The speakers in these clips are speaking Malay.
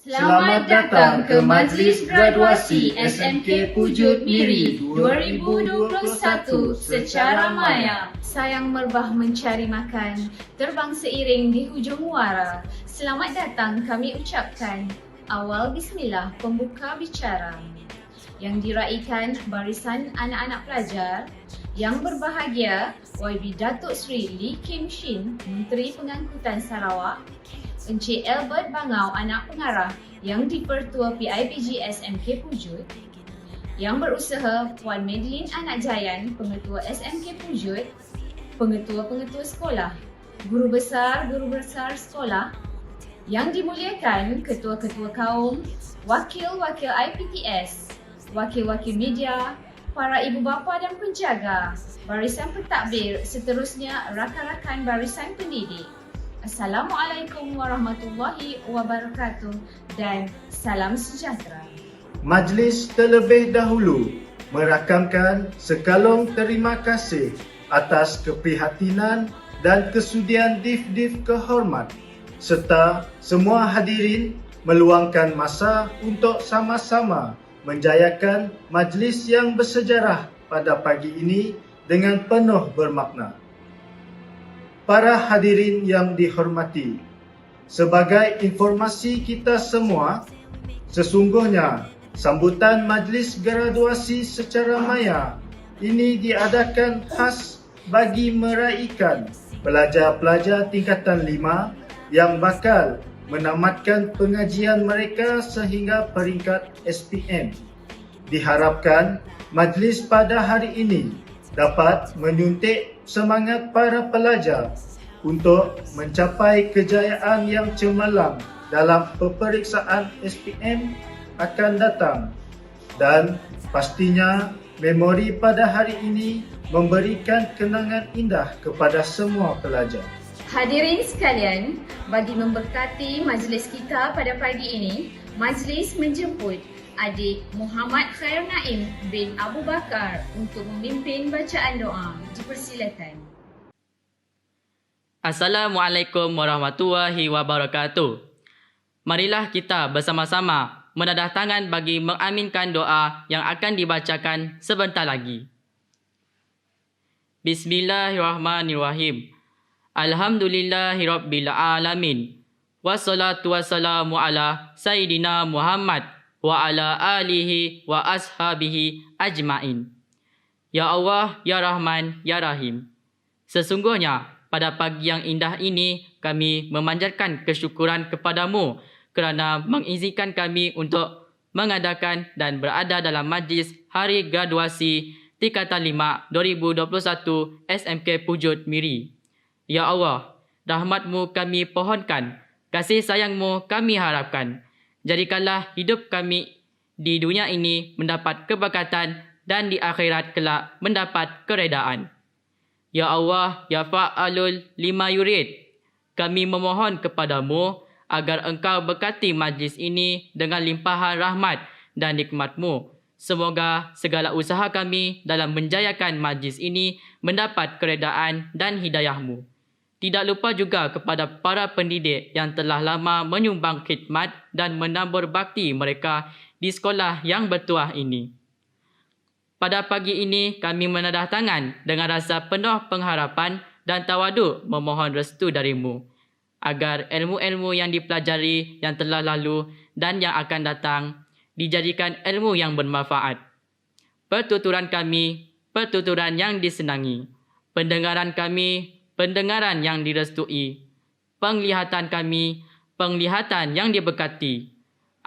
Selamat datang ke Majlis Graduasi SMK Pujut Miri 2021 secara maya. Sayang merbah mencari makan, terbang seiring di hujung muara. Selamat datang kami ucapkan. Awal bismillah pembuka bicara. Yang diraikan barisan anak-anak pelajar. Yang berbahagia YB Datuk Seri Lee Kim Shin, Menteri Pengangkutan Sarawak. Encik Albert Bangau, anak pengarah yang di-Pertua PIBG SMK Pujut. Yang berusaha Puan Madeline Anak Jayan, Pengetua SMK Pujut. Pengetua-pengetua sekolah, guru besar sekolah. Yang dimuliakan ketua-ketua kaum, wakil-wakil IPTS, wakil-wakil media, para ibu bapa dan penjaga, barisan pentadbir, seterusnya rakan-rakan barisan pendidik. Assalamualaikum warahmatullahi wabarakatuh dan salam sejahtera. Majlis terlebih dahulu merakamkan sekalung terima kasih atas keprihatinan dan kesudian div-div kehormat serta semua hadirin meluangkan masa untuk sama-sama menjayakan majlis yang bersejarah pada pagi ini dengan penuh bermakna. Para hadirin yang dihormati, sebagai informasi kita semua, sesungguhnya sambutan majlis graduasi secara maya ini diadakan khas bagi meraikan pelajar-pelajar tingkatan 5 yang bakal menamatkan pengajian mereka sehingga peringkat SPM. Diharapkan majlis pada hari ini dapat menyuntik semangat para pelajar untuk mencapai kejayaan yang cemerlang dalam peperiksaan SPM akan datang, dan pastinya memori pada hari ini memberikan kenangan indah kepada semua pelajar. Hadirin sekalian, bagi memberkati majlis kita pada pagi ini, majlis menjemput adik Muhammad Khair Naim bin Abu Bakar untuk memimpin bacaan doa. Dipersilakan. Assalamualaikum warahmatullahi wabarakatuh. Marilah kita bersama-sama menadah tangan bagi mengaminkan doa yang akan dibacakan sebentar lagi. Bismillahirrahmanirrahim. Alhamdulillahirabbil alamin. Wassalatu wassalamu ala Sayyidina Muhammad wa ala alihi wa ashabihi ajmain. Ya Allah, Ya Rahman, Ya Rahim. Sesungguhnya pada pagi yang indah ini kami memanjatkan kesyukuran kepadamu kerana mengizinkan kami untuk mengadakan dan berada dalam majlis Hari Graduasi Tingkatan 5 2021 SMK Pujut Miri. Ya Allah, rahmat-Mu kami pohonkan, kasih sayang-Mu kami harapkan. Jadikanlah hidup kami di dunia ini mendapat keberkatan dan di akhirat kelak mendapat keredaan. Ya Allah, Ya Fa'alul lima yurid, kami memohon kepadamu agar Engkau berkati majlis ini dengan limpahan rahmat dan nikmat-Mu. Semoga segala usaha kami dalam menjayakan majlis ini mendapat keredaan dan hidayah-Mu. Tidak lupa juga kepada para pendidik yang telah lama menyumbang khidmat dan menabur bakti mereka di sekolah yang bertuah ini. Pada pagi ini kami menadah tangan dengan rasa penuh pengharapan dan tawadu memohon restu darimu agar ilmu-ilmu yang dipelajari yang telah lalu dan yang akan datang dijadikan ilmu yang bermanfaat. Pertuturan kami, pertuturan yang disenangi. Pendengaran kami, pendengaran yang direstui. Penglihatan kami, penglihatan yang diberkati.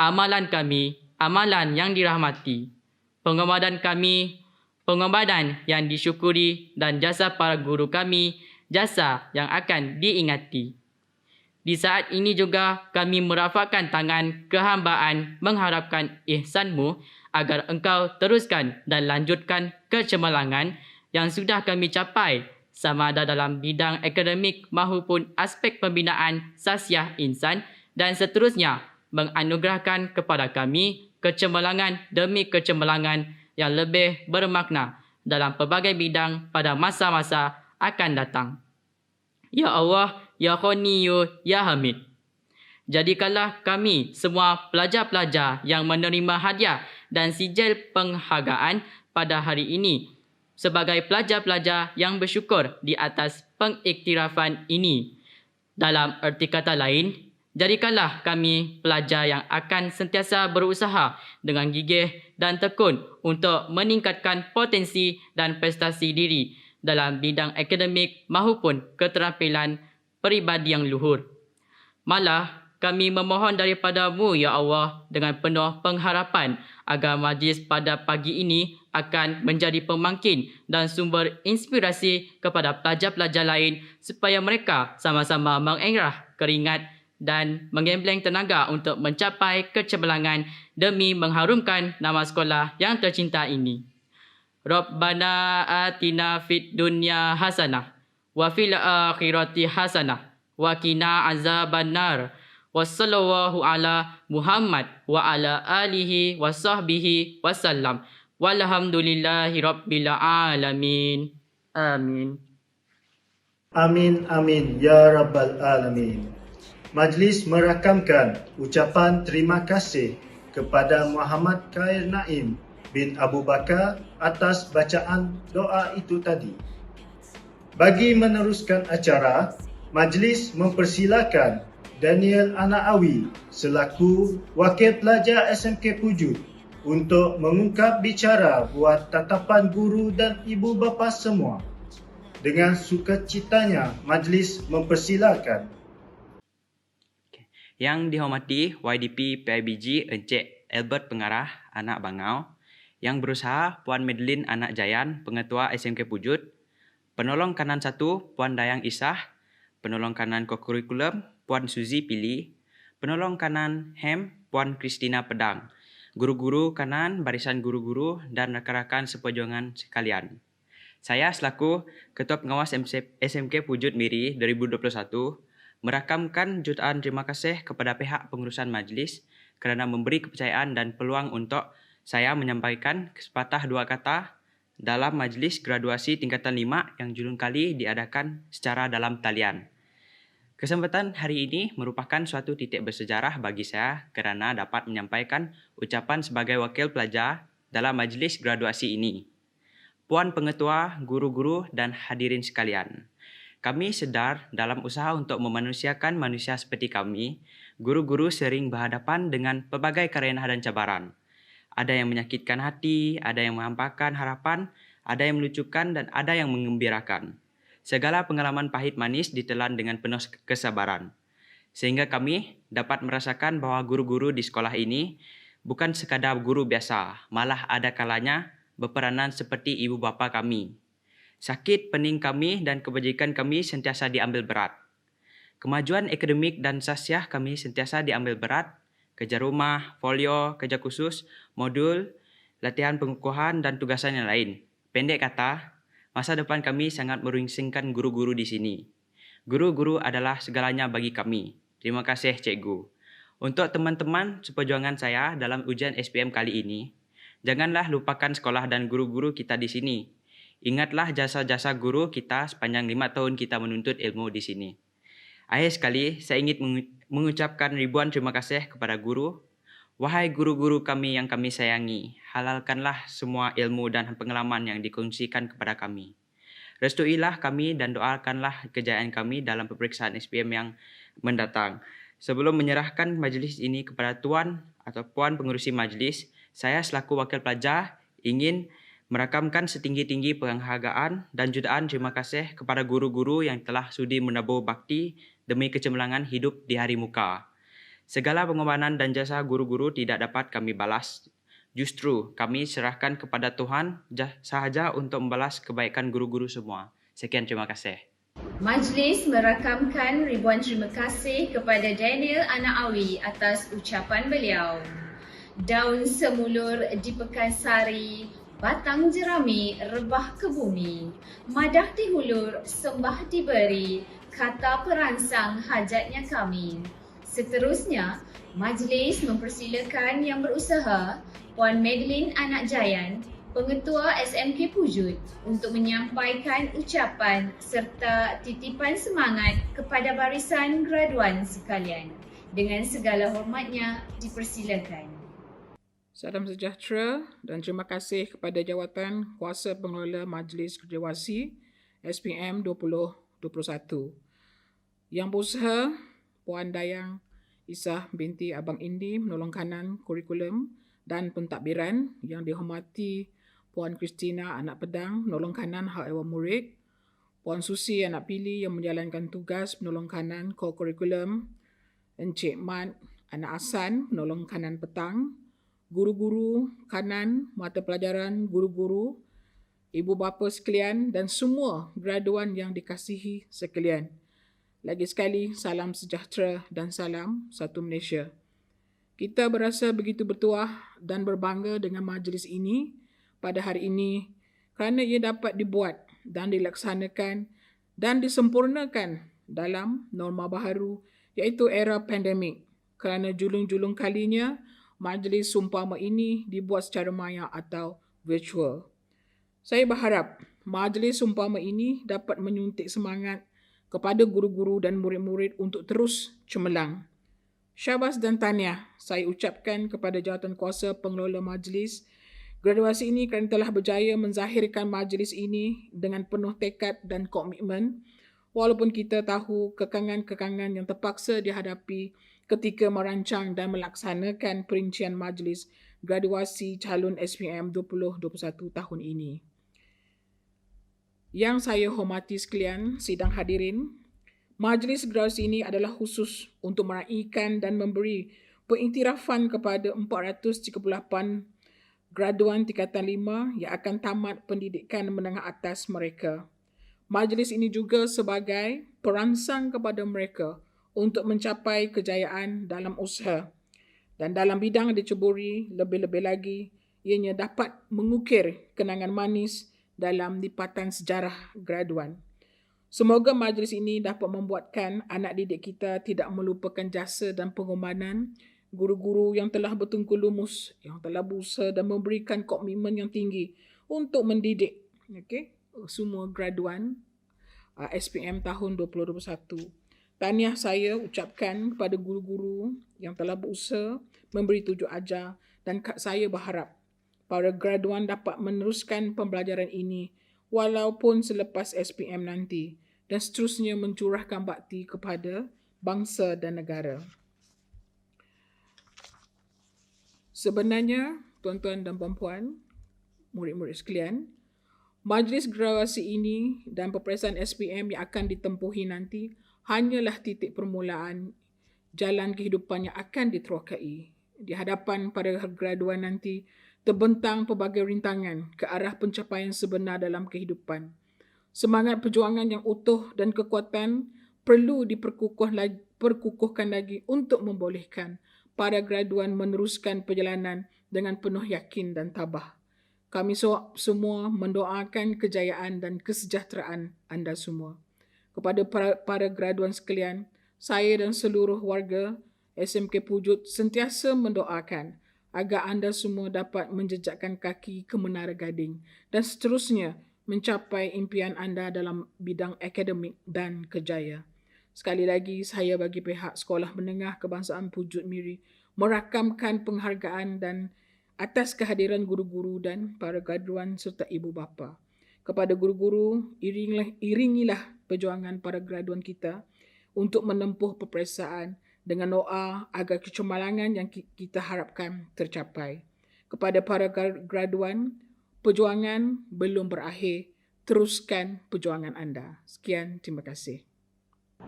Amalan kami, amalan yang dirahmati, pengorbanan yang disyukuri dan jasa para guru kami, jasa yang akan diingati. Di saat ini juga kami merafakkan tangan kehambaan mengharapkan ihsanmu agar engkau teruskan dan lanjutkan kecemerlangan yang sudah kami capai sama ada dalam bidang akademik maupun aspek pembinaan sasiah insan dan seterusnya menganugerahkan kepada kami kecemerlangan demi kecemerlangan yang lebih bermakna dalam pelbagai bidang pada masa-masa akan datang. Ya Allah, Ya Ghaniyu, Ya Hamid. Jadikanlah kami semua pelajar-pelajar yang menerima hadiah dan sijil penghargaan pada hari ini sebagai pelajar-pelajar yang bersyukur di atas pengiktirafan ini. Dalam erti kata lain, jadikanlah kami pelajar yang akan sentiasa berusaha dengan gigih dan tekun untuk meningkatkan potensi dan prestasi diri dalam bidang akademik maupun keterampilan peribadi yang luhur. Malah, kami memohon daripadamu, Ya Allah, dengan penuh pengharapan agar majlis pada pagi ini akan menjadi pemangkin dan sumber inspirasi kepada pelajar-pelajar lain supaya mereka sama-sama mengerah keringat dan menggembleng tenaga untuk mencapai kecemerlangan demi mengharumkan nama sekolah yang tercinta ini. Rabbana atina fid dunya hasanah wa fil akhirati hasanah wa qina azabannar. Wassallallahu ala Muhammad wa ala alihi wa sahbihi wasallam. Walhamdulillahi rabbil alamin. Amin. Amin, amin, ya Rabbal Alamin. Majlis merakamkan ucapan terima kasih kepada Muhammad Khair Naim bin Abu Bakar atas bacaan doa itu tadi. Bagi meneruskan acara, majlis mempersilakan Daniel Anaawi selaku Wakil Pelajar SMK Pujut untuk mengungkap bicara buat tatapan guru dan ibu bapa semua. Dengan sukacitanya, majlis mempersilakan. Yang dihormati YDP PIBG Encik Albert Pengarah, anak Bangau. Yang berusaha Puan Madeline anak Jayan, Pengetua SMK Pujut. Penolong kanan 1 Puan Dayang Isah. Penolong kanan kokurikulum Puan Suzy Pili. Penolong kanan HEM Puan Kristina Pedang. Guru-guru kanan, barisan guru-guru dan rakan-rakan seperjuangan sekalian. Saya selaku Ketua Pengawas SMK Pujut Miri 2021 merakamkan jutaan terima kasih kepada pihak pengurusan majlis kerana memberi kepercayaan dan peluang untuk saya menyampaikan sepatah dua kata dalam majlis graduasi tingkatan 5 yang julung kali diadakan secara dalam talian. Kesempatan hari ini merupakan suatu titik bersejarah bagi saya kerana dapat menyampaikan ucapan sebagai wakil pelajar dalam majlis graduasi ini. Puan Pengetua, guru-guru dan hadirin sekalian, kami sedar dalam usaha untuk memanusiakan manusia seperti kami, guru-guru sering berhadapan dengan pelbagai kerenah dan cabaran. Ada yang menyakitkan hati, ada yang menghampakan harapan, ada yang melucukan dan ada yang mengembirakan. Segala pengalaman pahit manis ditelan dengan penuh kesabaran. Sehingga kami dapat merasakan bahawa guru-guru di sekolah ini bukan sekadar guru biasa, malah ada kalanya berperanan seperti ibu bapa kami. Sakit pening kami dan kebajikan kami sentiasa diambil berat. Kemajuan akademik dan sasiah kami sentiasa diambil berat. Kerja rumah, folio, kerja khusus, modul, latihan pengukuhan dan tugasan yang lain. Pendek kata, masa depan kami sangat merungsingkan guru-guru di sini. Guru-guru adalah segalanya bagi kami. Terima kasih, Cikgu. Untuk teman-teman seperjuangan saya dalam ujian SPM kali ini, janganlah lupakan sekolah dan guru-guru kita di sini. Ingatlah jasa-jasa guru kita sepanjang 5 tahun kita menuntut ilmu di sini. Akhir sekali, saya ingin mengucapkan ribuan terima kasih kepada guru. Wahai guru-guru kami yang kami sayangi, halalkanlah semua ilmu dan pengalaman yang dikongsikan kepada kami. Restuilah kami dan doakanlah kejayaan kami dalam peperiksaan SPM yang mendatang. Sebelum menyerahkan majlis ini kepada Tuan atau Puan Pengerusi Majlis, saya selaku wakil pelajar ingin merakamkan setinggi-tinggi penghargaan dan jutaan terima kasih kepada guru-guru yang telah sudi menabur bakti demi kecemerlangan hidup di hari muka. Segala pengorbanan dan jasa guru-guru tidak dapat kami balas. Justru kami serahkan kepada Tuhan sahaja untuk membalas kebaikan guru-guru semua. Sekian, terima kasih. Majlis merakamkan ribuan terima kasih kepada Daniel Anak Awi atas ucapan beliau. Daun semulur di Pekansari, batang jerami rebah ke bumi, madah dihulur, sembah diberi, kata perangsang hajatnya kami. Seterusnya, majlis mempersilakan yang berusaha Puan Madeline Anak Jayan, Pengetua SMK Pujut untuk menyampaikan ucapan serta titipan semangat kepada barisan graduan sekalian. Dengan segala hormatnya, dipersilakan. Salam sejahtera dan terima kasih kepada Jawatan Kuasa Pengelola Majlis Graduasi SPM 2021. Yang berusaha Puan Dayang Isah binti Abang Indi menolong kanan kurikulum dan pentadbiran. Yang dihormati Puan Christina Anak Pedang menolong kanan hak ehwal murid. Puan Susi Anak Pili yang menjalankan tugas menolong kanan kurikulum. Encik Mat Anak Asan menolong kanan petang. Guru-guru kanan mata pelajaran guru-guru, ibu bapa sekalian dan semua graduan yang dikasihi sekalian. Lagi sekali, salam sejahtera dan salam satu Malaysia. Kita berasa begitu bertuah dan berbangga dengan majlis ini pada hari ini kerana ia dapat dibuat dan dilaksanakan dan disempurnakan dalam norma baharu iaitu era pandemik. Kerana julung-julung kalinya, majlis sumpama ini dibuat secara maya atau virtual. Saya berharap majlis sumpama ini dapat menyuntik semangat kepada guru-guru dan murid-murid untuk terus cemerlang. Syabas dan tahniah saya ucapkan kepada Jawatan Kuasa Pengelola Majlis Graduasi ini kerana telah berjaya menzahirkan majlis ini dengan penuh tekad dan komitmen walaupun kita tahu kekangan-kekangan yang terpaksa dihadapi ketika merancang dan melaksanakan perincian majlis graduasi calon SPM 2021 tahun ini. Yang saya hormati sekalian, sidang hadirin, majlis graduasi ini adalah khusus untuk meraihkan dan memberi pengiktirafan kepada 438 graduan tingkatan 5 yang akan tamat pendidikan menengah atas mereka. Majlis ini juga sebagai perangsang kepada mereka untuk mencapai kejayaan dalam usaha dan dalam bidang diceburi lebih-lebih lagi ianya dapat mengukir kenangan manis dalam lipatan sejarah graduan. Semoga majlis ini dapat membuatkan anak didik kita tidak melupakan jasa dan pengorbanan guru-guru yang telah bertungku lumus, yang telah berusaha dan memberikan komitmen yang tinggi untuk mendidik semua graduan SPM tahun 2021. Tahniah saya ucapkan kepada guru-guru yang telah berusaha memberi tunjuk ajar dan saya berharap para graduan dapat meneruskan pembelajaran ini walaupun selepas SPM nanti dan seterusnya mencurahkan bakti kepada bangsa dan negara. Sebenarnya, tuan-tuan dan puan-puan, murid-murid sekalian, majlis graduasi ini dan peperiksaan SPM yang akan ditempuhi nanti hanyalah titik permulaan jalan kehidupan yang akan diterokai. Di hadapan para graduan nanti, terbentang pelbagai rintangan ke arah pencapaian sebenar dalam kehidupan. Semangat perjuangan yang utuh dan kekuatan perlu diperkukuhkan lagi untuk membolehkan para graduan meneruskan perjalanan dengan penuh yakin dan tabah. Kami semua mendoakan kejayaan dan kesejahteraan anda semua. Kepada para graduan sekalian, saya dan seluruh warga SMK Pujut sentiasa mendoakan agar anda semua dapat menjejakkan kaki ke Menara Gading dan seterusnya mencapai impian anda dalam bidang akademik dan kerjaya. Sekali lagi, saya bagi pihak Sekolah Menengah Kebangsaan Pujut Miri merakamkan penghargaan dan atas kehadiran guru-guru dan para graduan serta ibu bapa. Kepada guru-guru, iringilah perjuangan para graduan kita untuk menempuh peperiksaan dengan doa agar kecemerlangan yang kita harapkan tercapai. Kepada para graduan, perjuangan belum berakhir. Teruskan perjuangan anda. Sekian, terima kasih.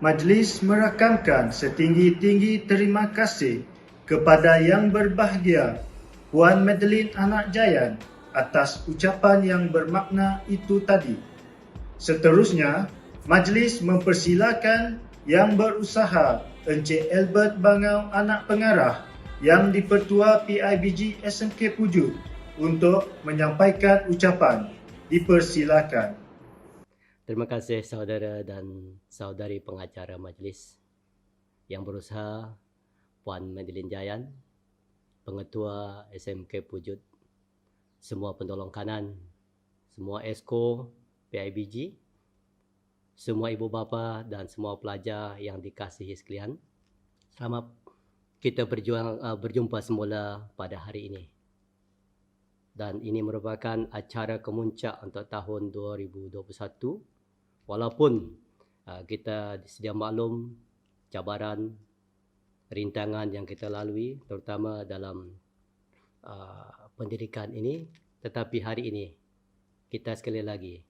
Majlis merakamkan setinggi-tinggi terima kasih kepada Yang Berbahagia Puan Madeline Anak Jayan atas ucapan yang bermakna itu tadi. Seterusnya, majlis mempersilakan Yang Berusaha Encik Albert Bangau Anak Pengarah Yang di-Pertua PIBG SMK Pujut untuk menyampaikan ucapan. Dipersilakan. Terima kasih saudara dan saudari pengacara majlis. Yang Berusaha Puan Madeline Jayan, Pengetua SMK Pujut, semua penolong kanan, semua esko PIBG, semua ibu bapa dan semua pelajar yang dikasihi sekalian. Selamat kita berjumpa semula pada hari ini. Dan ini merupakan acara kemuncak untuk tahun 2021. Walaupun kita sedia maklum cabaran, rintangan yang kita lalui terutama dalam pendidikan ini, tetapi hari ini kita sekali lagi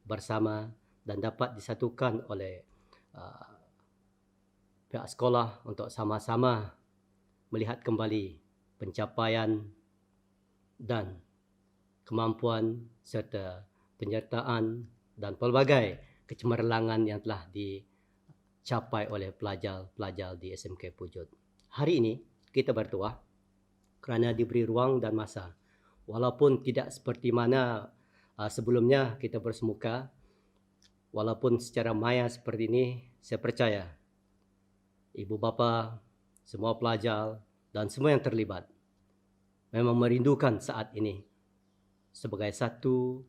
bersama dan dapat disatukan oleh pihak sekolah untuk sama-sama melihat kembali pencapaian dan kemampuan serta penyertaan dan pelbagai kecemerlangan yang telah dicapai oleh pelajar-pelajar di SMK Pujut. Hari ini kita bertuah kerana diberi ruang dan masa. Walaupun tidak seperti mana sebelumnya kita bersemuka, walaupun secara maya seperti ini, saya percaya ibu bapa, semua pelajar dan semua yang terlibat memang merindukan saat ini sebagai satu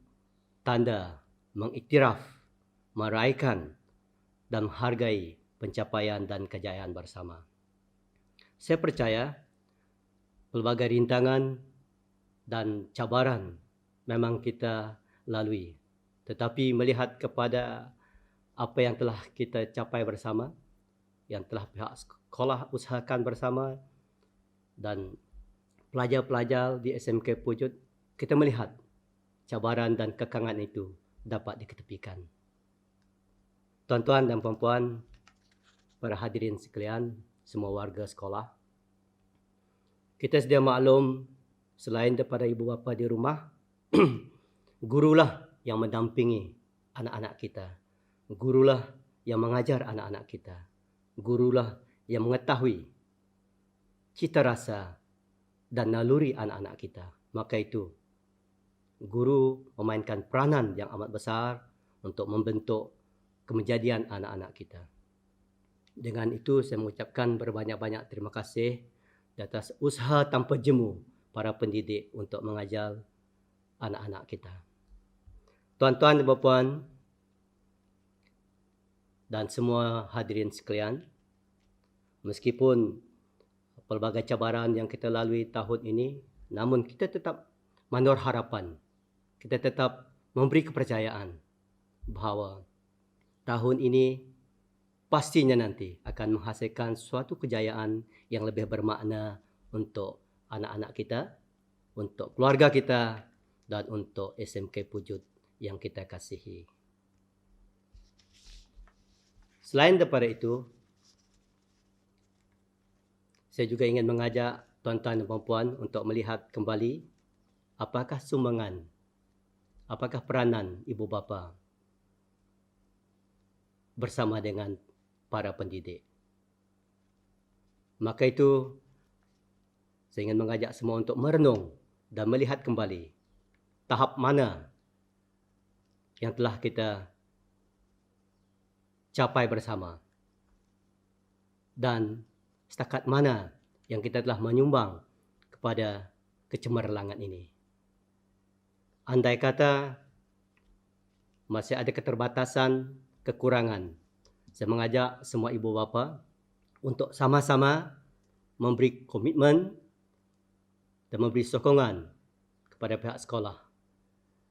tanda mengiktiraf, meraihkan dan menghargai pencapaian dan kejayaan bersama. Saya percaya pelbagai rintangan dan cabaran memang kita lalui. Tetapi melihat kepada apa yang telah kita capai bersama, yang telah pihak sekolah usahakan bersama dan pelajar-pelajar di SMK Pujut, kita melihat cabaran dan kekangan itu dapat diketepikan. Tuan-tuan dan puan-puan, para hadirin sekalian, semua warga sekolah, kita sedia maklum selain daripada ibu bapa di rumah, gurulah yang mendampingi anak-anak kita. Gurulah yang mengajar anak-anak kita. Gurulah yang mengetahui cita rasa dan naluri anak-anak kita. Maka itu, guru memainkan peranan yang amat besar untuk membentuk kejadian anak-anak kita. Dengan itu, saya mengucapkan berbanyak-banyak terima kasih di atas usaha tanpa jemu para pendidik untuk mengajar anak-anak kita. Tuan-tuan dan puan dan semua hadirin sekalian, meskipun pelbagai cabaran yang kita lalui tahun ini, namun kita tetap menaruh harapan, kita tetap memberi kepercayaan bahawa tahun ini pastinya nanti akan menghasilkan suatu kejayaan yang lebih bermakna untuk anak-anak kita, untuk keluarga kita dan untuk SMK Pujut yang kita kasihi. Selain daripada itu, saya juga ingin mengajak tuan-tuan dan puan untuk melihat kembali apakah sumbangan, apakah peranan ibu bapa bersama dengan para pendidik. Maka itu, saya ingin mengajak semua untuk merenung dan melihat kembali tahap mana yang telah kita capai bersama dan setakat mana yang kita telah menyumbang kepada kecemerlangan ini. Andai kata masih ada keterbatasan, kekurangan, saya mengajak semua ibu bapa untuk sama-sama memberi komitmen dan memberi sokongan kepada pihak sekolah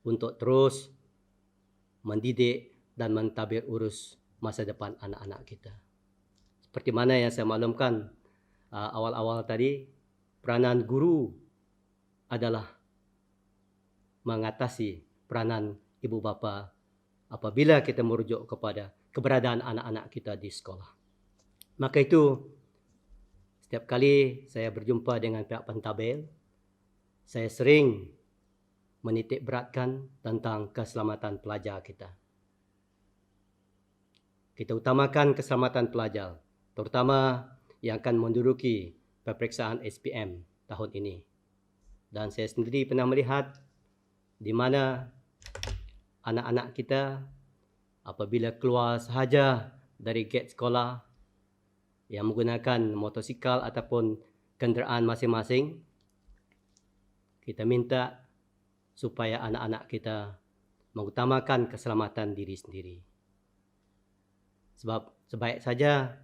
untuk terus mendidik dan mentadbir urus masa depan anak-anak kita. Seperti mana yang saya maklumkan awal-awal tadi, peranan guru adalah mengatasi peranan ibu bapa apabila kita merujuk kepada keberadaan anak-anak kita di sekolah. Maka itu, setiap kali saya berjumpa dengan pihak pentabel, saya sering menitik beratkan tentang keselamatan pelajar kita. Kita utamakan keselamatan pelajar, terutama yang akan menduduki peperiksaan SPM tahun ini. Dan saya sendiri pernah melihat di mana anak-anak kita apabila keluar sahaja dari gate sekolah yang menggunakan motosikal ataupun kenderaan masing-masing, kita minta supaya anak-anak kita mengutamakan keselamatan diri sendiri. Sebab sebaik saja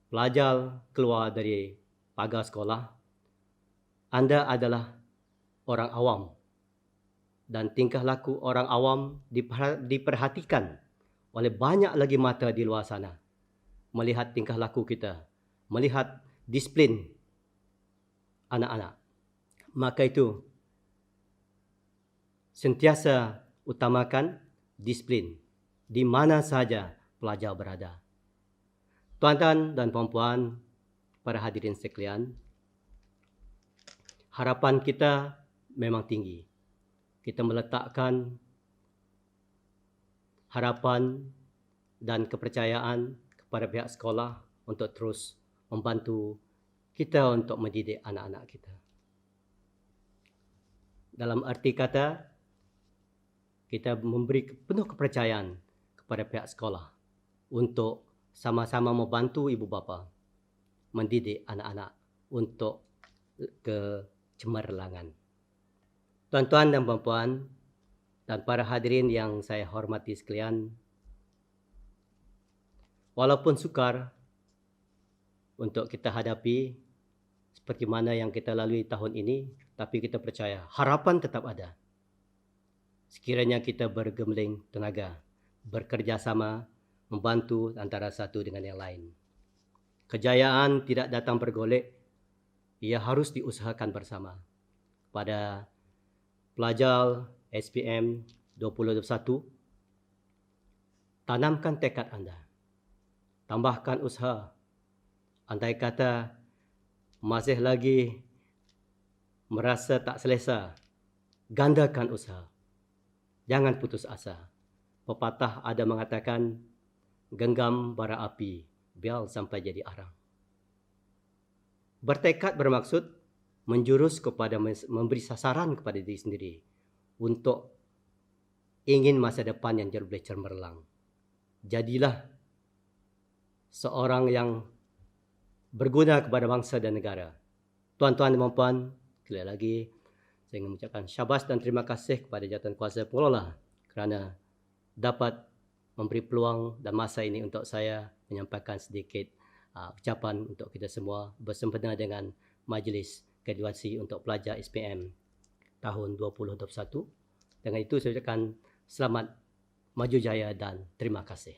pelajar keluar dari pagar sekolah, anda adalah orang awam dan tingkah laku orang awam diperhatikan oleh banyak lagi mata di luar sana. Melihat tingkah laku kita, melihat disiplin anak-anak. Maka itu, sentiasa utamakan disiplin di mana saja pelajar berada. Tuan-tuan dan puan-puan, para hadirin sekalian, harapan kita memang tinggi. Kita meletakkan harapan dan kepercayaan kepada pihak sekolah untuk terus membantu kita untuk mendidik anak-anak kita. Dalam arti kata, kita memberi penuh kepercayaan kepada pihak sekolah untuk sama-sama membantu ibu bapa mendidik anak-anak untuk kecemerlangan. Tuan-tuan dan puan-puan dan para hadirin yang saya hormati sekalian, walaupun sukar untuk kita hadapi seperti mana yang kita lalui tahun ini, tapi kita percaya harapan tetap ada. Sekiranya kita bergemeling tenaga, bekerjasama, membantu antara satu dengan yang lain. Kejayaan tidak datang bergolek, ia harus diusahakan bersama. Pada pelajar SPM 2021, tanamkan tekad anda. Tambahkan usaha. Andai kata masih lagi merasa tak selesa, gandakan usaha. Jangan putus asa. Pepatah ada mengatakan, genggam bara api, biar sampai jadi arang. Bertekad bermaksud menjurus kepada memberi sasaran kepada diri sendiri untuk ingin masa depan yang lebih cemerlang. Jadilah seorang yang berguna kepada bangsa dan negara. Tuan-tuan dan puan-puan, sekali lagi saya ingin mengucapkan syabas dan terima kasih kepada Jawatankuasa Pengelola kerana dapat memberi peluang dan masa ini untuk saya menyampaikan sedikit ucapan untuk kita semua bersempena dengan Majlis Graduasi untuk Pelajar SPM tahun 2021. Dengan itu saya ucapkan selamat, maju jaya dan terima kasih.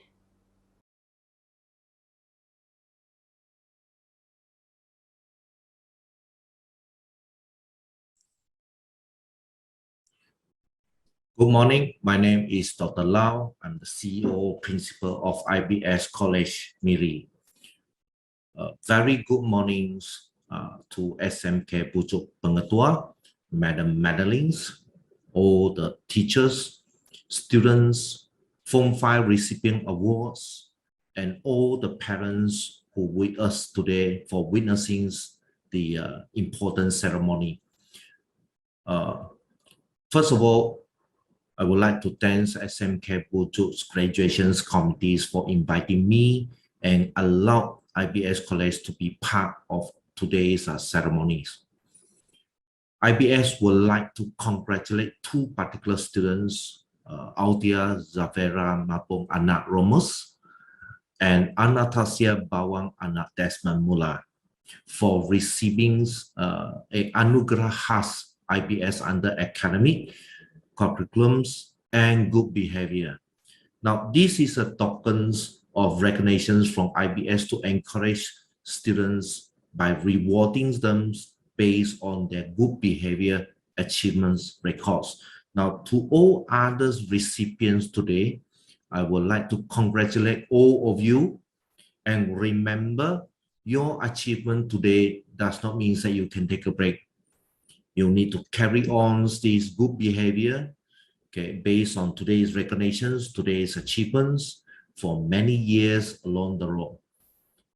Good morning. My name is Dr. Lau. I'm the CEO Principal of IBS College Miri. Very good mornings to SMK Pucuk Pengetua, Madam Madeleines, all the teachers, students, Form 5 recipient awards, and all the parents who with us today for witnessing the important ceremony. First of all, I would like to thank SMK Pucuk's graduations committees for inviting me and allow IBS College to be part of today's ceremonies. IBS would like to congratulate two particular students, Audia Zavera Mapung Anak Romus and Anastasia Bawang Anak Desmond Mula for receiving a Anugerah Khas IBS under academic curriculums and good behavior. Now, this is a tokens of recognitions from IBS to encourage students by rewarding them based on their good behavior achievements records. Now, to all other recipients today, I would like to congratulate all of you, and remember, your achievement today does not mean that you can take a break. You need to carry on this good behavior, okay, based on today's recognitions, today's achievements for many years along the road.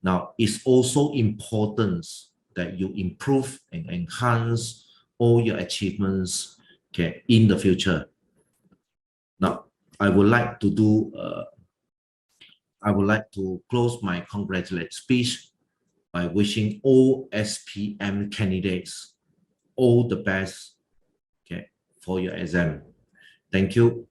Now, it's also important that you improve and enhance all your achievements, okay, in the future. Now, I would like to close my congratulatory speech by wishing all SPM candidates all the best, okay, for your exam. Thank you.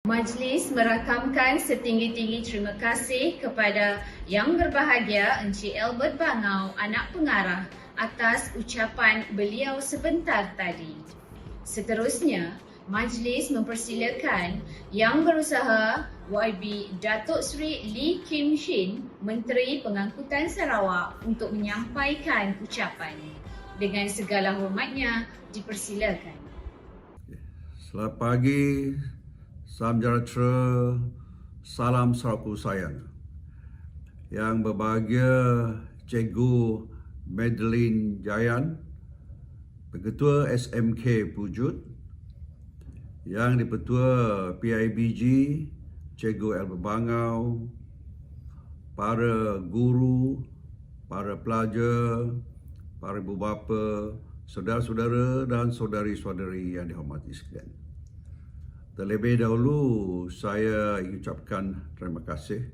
Majlis merakamkan setinggi-tinggi terima kasih kepada Yang Berbahagia Encik Albert Bangau, anak pengarah, atas ucapan beliau sebentar tadi. Seterusnya, majlis mempersilakan Yang Berusaha YB Datuk Seri Lee Kim Shin, Menteri Pengangkutan Sarawak, untuk menyampaikan ucapan. Dengan segala hormatnya, dipersilakan. Selamat pagi, salam sejahtera, salam Sarawak sayang. Yang berbahagia Cikgu Madeline Jayan, Pengetua SMK Pujut, Yang di-Pertua PIBG Cikgu Albert Bangau, para guru, para pelajar, para ibu bapa, saudara-saudara dan saudari-saudari yang dihormati sekalian. Terlebih dahulu, saya ingin ucapkan terima kasih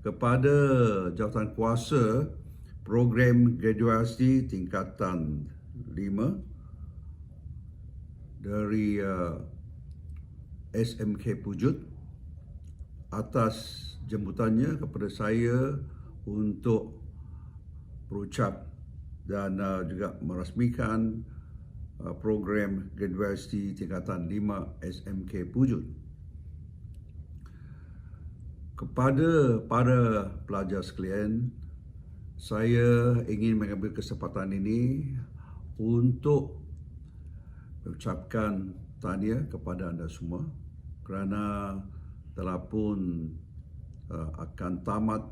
kepada Jawatan Kuasa Program Graduasi Tingkatan 5 dari SMK Pujut atas jemputannya kepada saya untuk berucap dan juga merasmikan program graduasi tingkatan 5 SMK Pujut. Kepada para pelajar sekalian, saya ingin mengambil kesempatan ini untuk mengucapkan tahniah kepada anda semua kerana telah pun akan tamat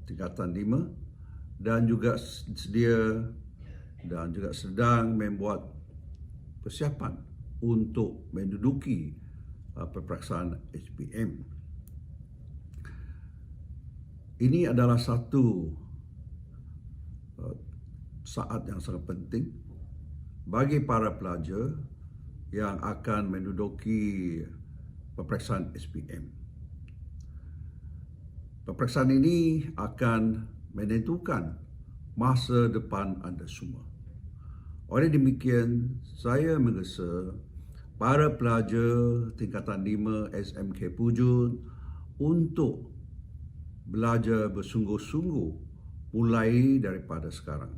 tingkatan 5 dan juga sedia dan juga sedang membuat persiapan untuk menduduki peperiksaan SPM. Ini adalah satu saat yang sangat penting bagi para pelajar yang akan menduduki peperiksaan SPM. Peperiksaan ini akan menentukan masa depan anda semua. Oleh demikian, saya menggesa para pelajar tingkatan 5 SMK Pujut untuk belajar bersungguh-sungguh mulai daripada sekarang.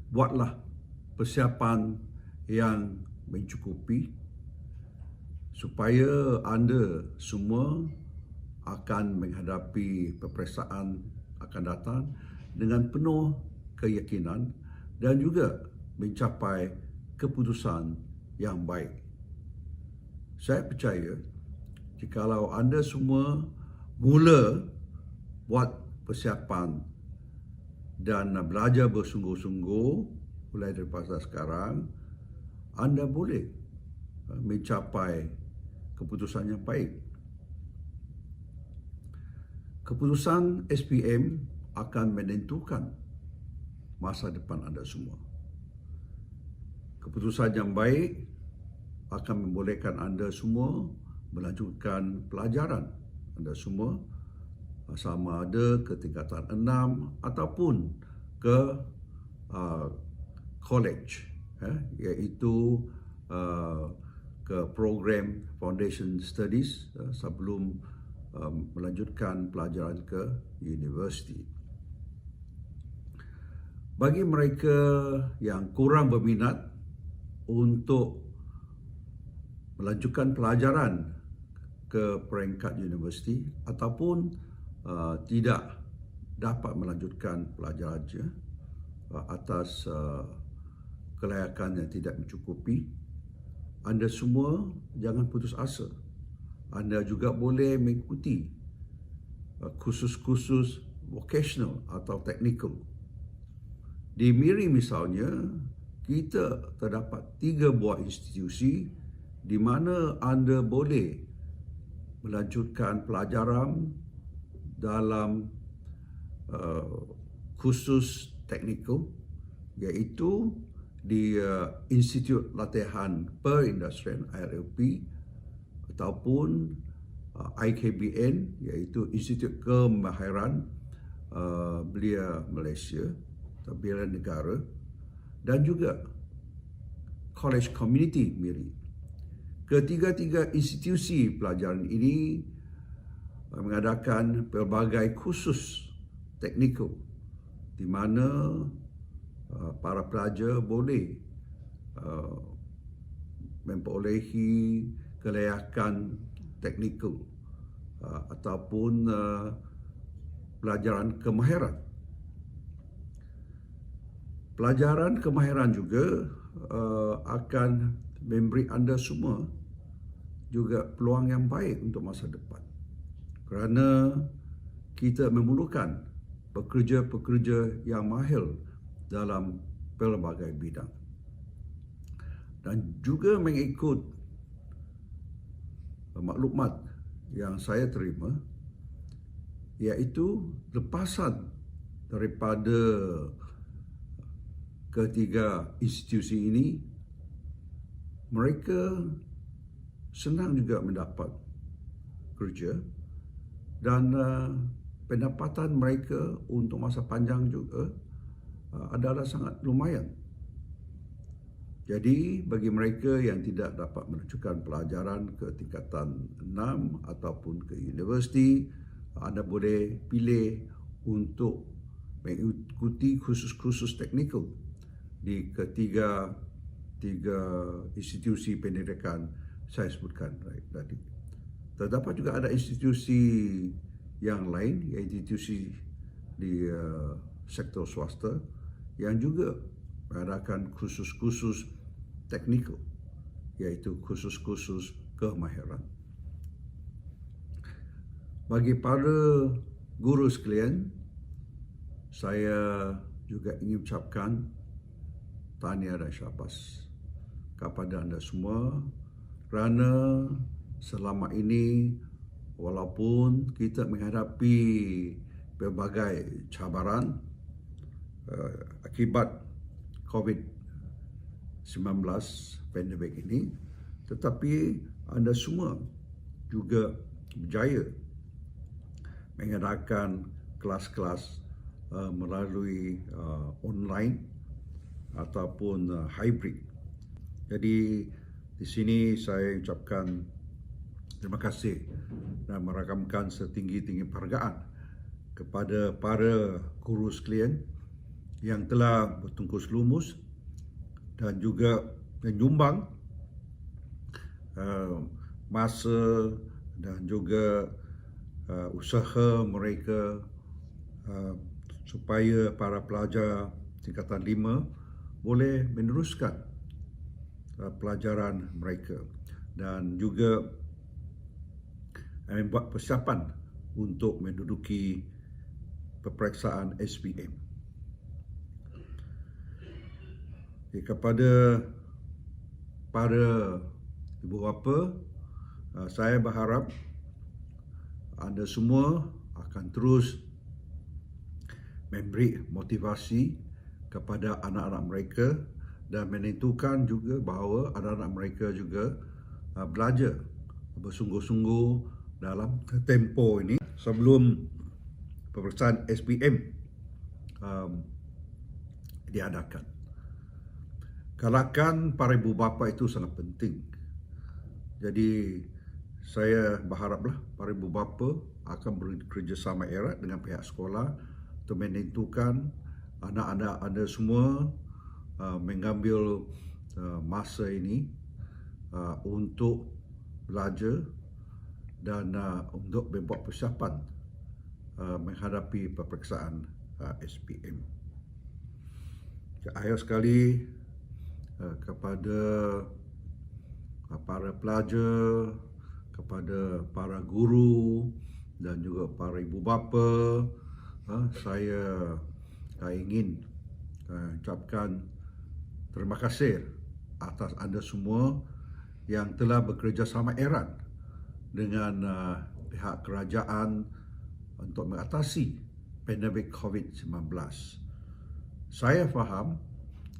Buatlah persiapan yang mencukupi supaya anda semua akan menghadapi peperiksaan akan datang dengan penuh keyakinan dan juga mencapai keputusan yang baik. Saya percaya jikalau anda semua mula buat persiapan dan belajar bersungguh-sungguh mulai daripada sekarang, anda boleh mencapai keputusan yang baik. Keputusan SPM akan menentukan masa depan anda semua. Keputusan yang baik akan membolehkan anda semua melanjutkan pelajaran anda semua sama ada ke tingkatan 6 ataupun ke college, iaitu ke program Foundation Studies sebelum melanjutkan pelajaran ke universiti. Bagi mereka yang kurang berminat untuk melanjutkan pelajaran ke peringkat universiti ataupun tidak dapat melanjutkan pelajarannya atas kelayakan yang tidak mencukupi, anda semua jangan putus asa. Anda juga boleh mengikuti kursus-kursus vocational atau technical. Di Miri misalnya, kita terdapat 3 buah institusi di mana anda boleh melanjutkan pelajaran dalam kursus technical, iaitu di Institut Latihan Perindustrian ILP ataupun IKBN, iaitu Institut Kemahiran Belia Malaysia atau Belia Negara, dan juga College Community Miri. Ketiga-tiga institusi pelajaran ini mengadakan pelbagai kursus teknikal di mana para pelajar boleh memperolehi kelayakan teknikal ataupun pelajaran kemahiran. Pelajaran kemahiran juga akan memberi anda semua juga peluang yang baik untuk masa depan, kerana kita memerlukan pekerja-pekerja yang mahir dalam pelbagai bidang. Dan juga mengikut maklumat yang saya terima, iaitu lepasan daripada ketiga institusi ini, mereka senang juga mendapat kerja dan pendapatan mereka untuk masa panjang juga adalah sangat lumayan. Jadi bagi mereka yang tidak dapat melanjutkan pelajaran ke tingkatan 6 ataupun ke universiti, anda boleh pilih untuk mengikuti kursus-kursus teknikal di ketiga institusi pendidikan saya sebutkan tadi. Terdapat juga ada institusi yang lain, iaitu institusi di sektor swasta yang juga mengadakan kursus-kursus teknikal, iaitu kursus-kursus kemahiran. Bagi para guru sekalian, saya juga ingin ucapkan tahniah dan syabas kepada anda semua, kerana selama ini walaupun kita menghadapi pelbagai cabaran akibat COVID-19 pandemik ini, tetapi anda semua juga berjaya mengadakan kelas-kelas melalui online ataupun hybrid. Jadi di sini saya ucapkan terima kasih dan merakamkan setinggi-tinggi penghargaan kepada para guru sekalian yang telah bertungkus lumus dan juga menyumbang masa dan juga usaha mereka supaya para pelajar tingkatan 5 boleh meneruskan pelajaran mereka dan juga membuat persiapan untuk menduduki peperiksaan SPM. Kepada para ibu bapa, saya berharap anda semua akan terus memberi motivasi kepada anak-anak mereka dan menentukan juga bahawa anak-anak mereka juga belajar bersungguh-sungguh dalam tempoh ini sebelum peperiksaan SPM diadakan. Galakan para ibu bapa itu sangat penting. Jadi saya berharaplah para ibu bapa akan bekerjasama erat dengan pihak sekolah untuk menentukan anak-anak anda semua mengambil masa ini untuk belajar dan untuk membuat persiapan menghadapi peperiksaan SPM. Akhir sekali, kepada para pelajar, kepada para guru dan juga para ibu bapa, saya ingin ucapkan terima kasih atas anda semua yang telah bekerjasama erat dengan pihak kerajaan untuk mengatasi pandemik COVID-19. Saya faham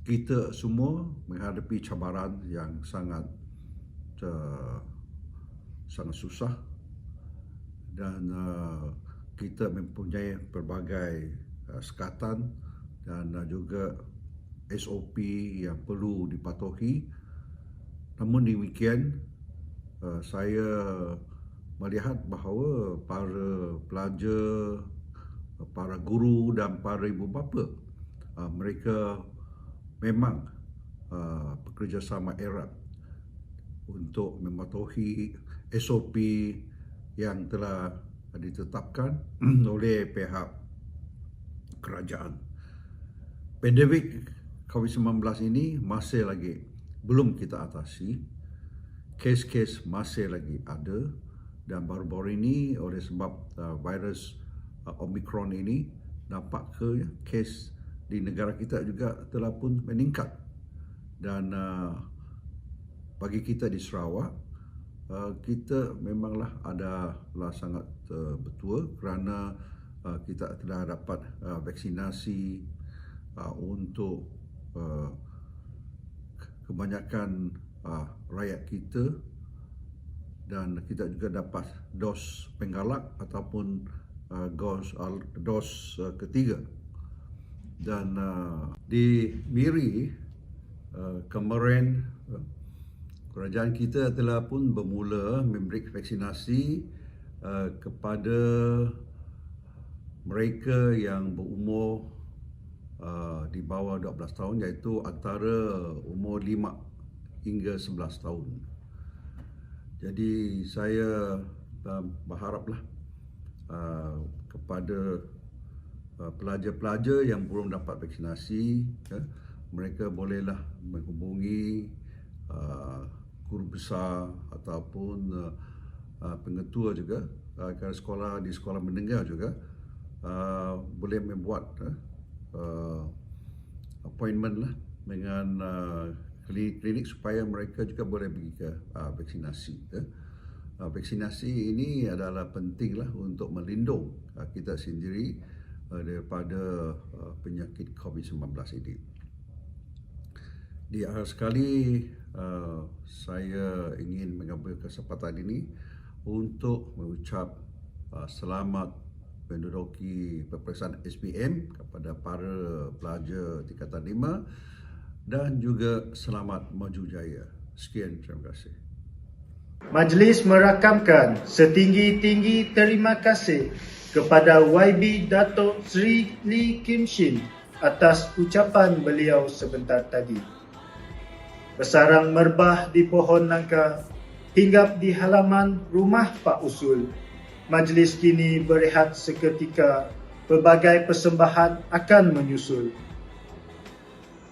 kita semua menghadapi cabaran yang sangat susah dan kita mempunyai pelbagai sekatan dan juga SOP yang perlu dipatuhi. Namun demikian, saya melihat bahawa para pelajar, para guru dan para ibu bapa, mereka memang bekerjasama erat untuk mematuhi SOP yang telah ditetapkan oleh pihak kerajaan. Pandemik COVID-19 ini masih lagi belum kita atasi. Kes-kes masih lagi ada dan baru-baru ini oleh sebab virus Omicron ini nampak kes di negara kita juga telah pun meningkat. Dan bagi kita di Sarawak, kita memanglah adalah sangat betul kerana kita telah dapat vaksinasi untuk kebanyakan rakyat kita dan kita juga dapat dos penggalak ataupun dos ketiga. Dan di Miri kemarin kerajaan kita telah pun bermula memberi vaksinasi kepada mereka yang berumur di bawah 12 tahun, iaitu antara umur 5 hingga 11 tahun. Jadi saya berharaplah kepada pelajar-pelajar yang belum dapat vaksinasi, mereka bolehlah menghubungi guru besar ataupun pengetua juga, kalau di sekolah menengah juga boleh membuat appointment lah dengan klinik supaya mereka juga boleh pergi ke vaksinasi. Vaksinasi ini adalah pentinglah untuk melindung kita sendiri daripada penyakit COVID-19 ini. Di akhir sekali, saya ingin mengambil kesempatan ini untuk mengucap selamat menduduki peperiksaan SPM kepada para pelajar tingkatan 5 dan juga selamat maju jaya. Sekian, terima kasih. Majlis merakamkan setinggi-tinggi terima kasih kepada YB Datuk Seri Lee Kim Shin atas ucapan beliau sebentar tadi. Bersarang merbah di pohon nangka, hinggap di halaman rumah Pak Usul, majlis kini berehat seketika, pelbagai persembahan akan menyusul.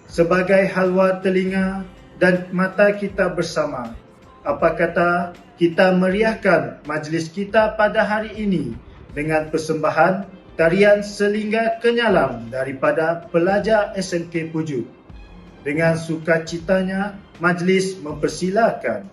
Sebagai halwa telinga dan mata kita bersama, apa kata kita meriahkan majlis kita pada hari ini dengan persembahan tarian Selingga Kenyalam daripada pelajar SMK Pujut. Dengan sukacitanya, majlis mempersilakan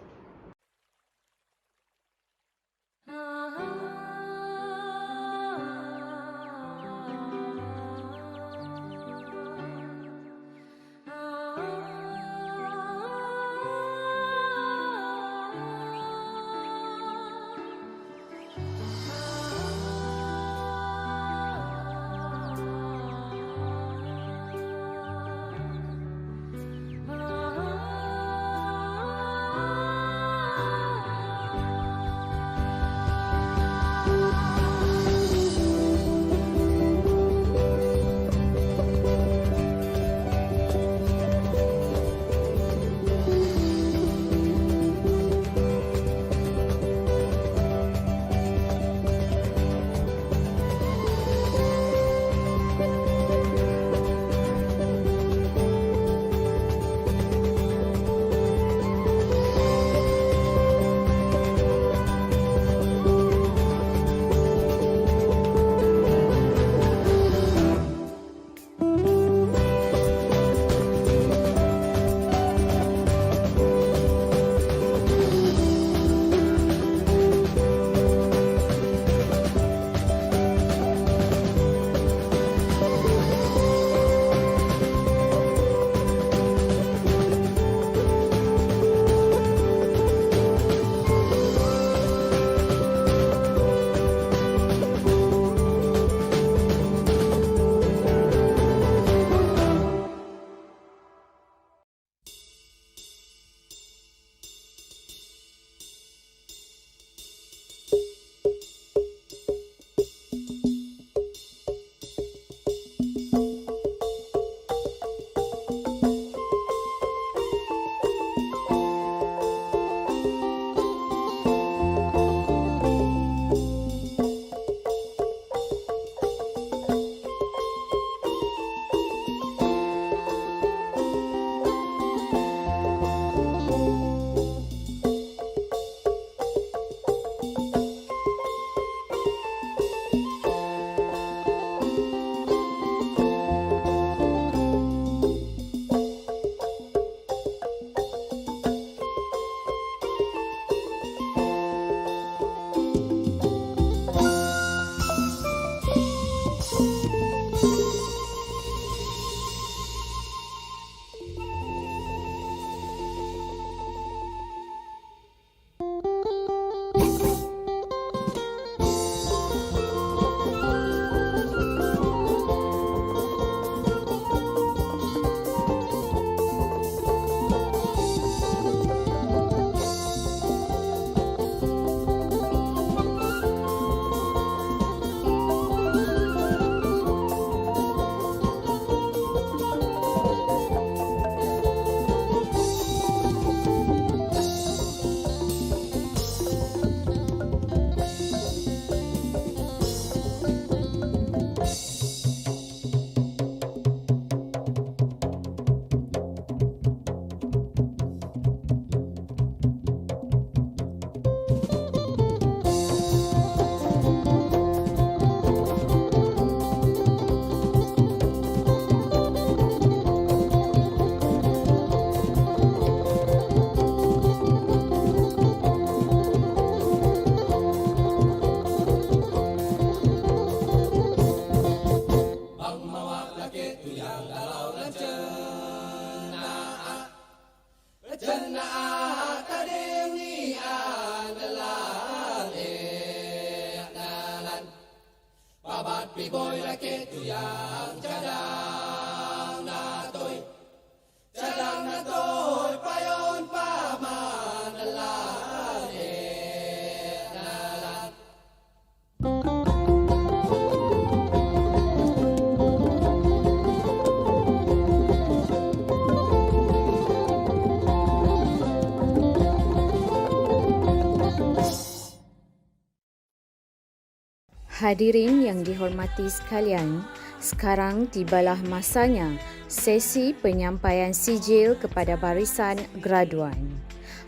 Hadirin yang dihormati sekalian, sekarang tibalah masanya sesi penyampaian sijil kepada barisan graduan.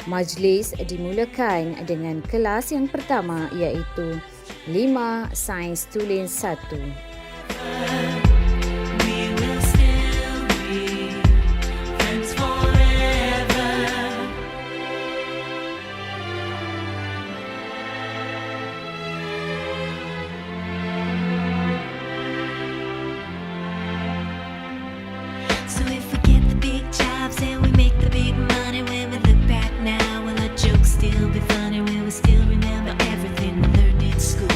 Majlis dimulakan dengan kelas yang pertama iaitu 5 Sains Tulis 1. So if we get the big jobs and we make the big money, when we look back now, will our jokes still be funny? Will we still remember everything we learned in school?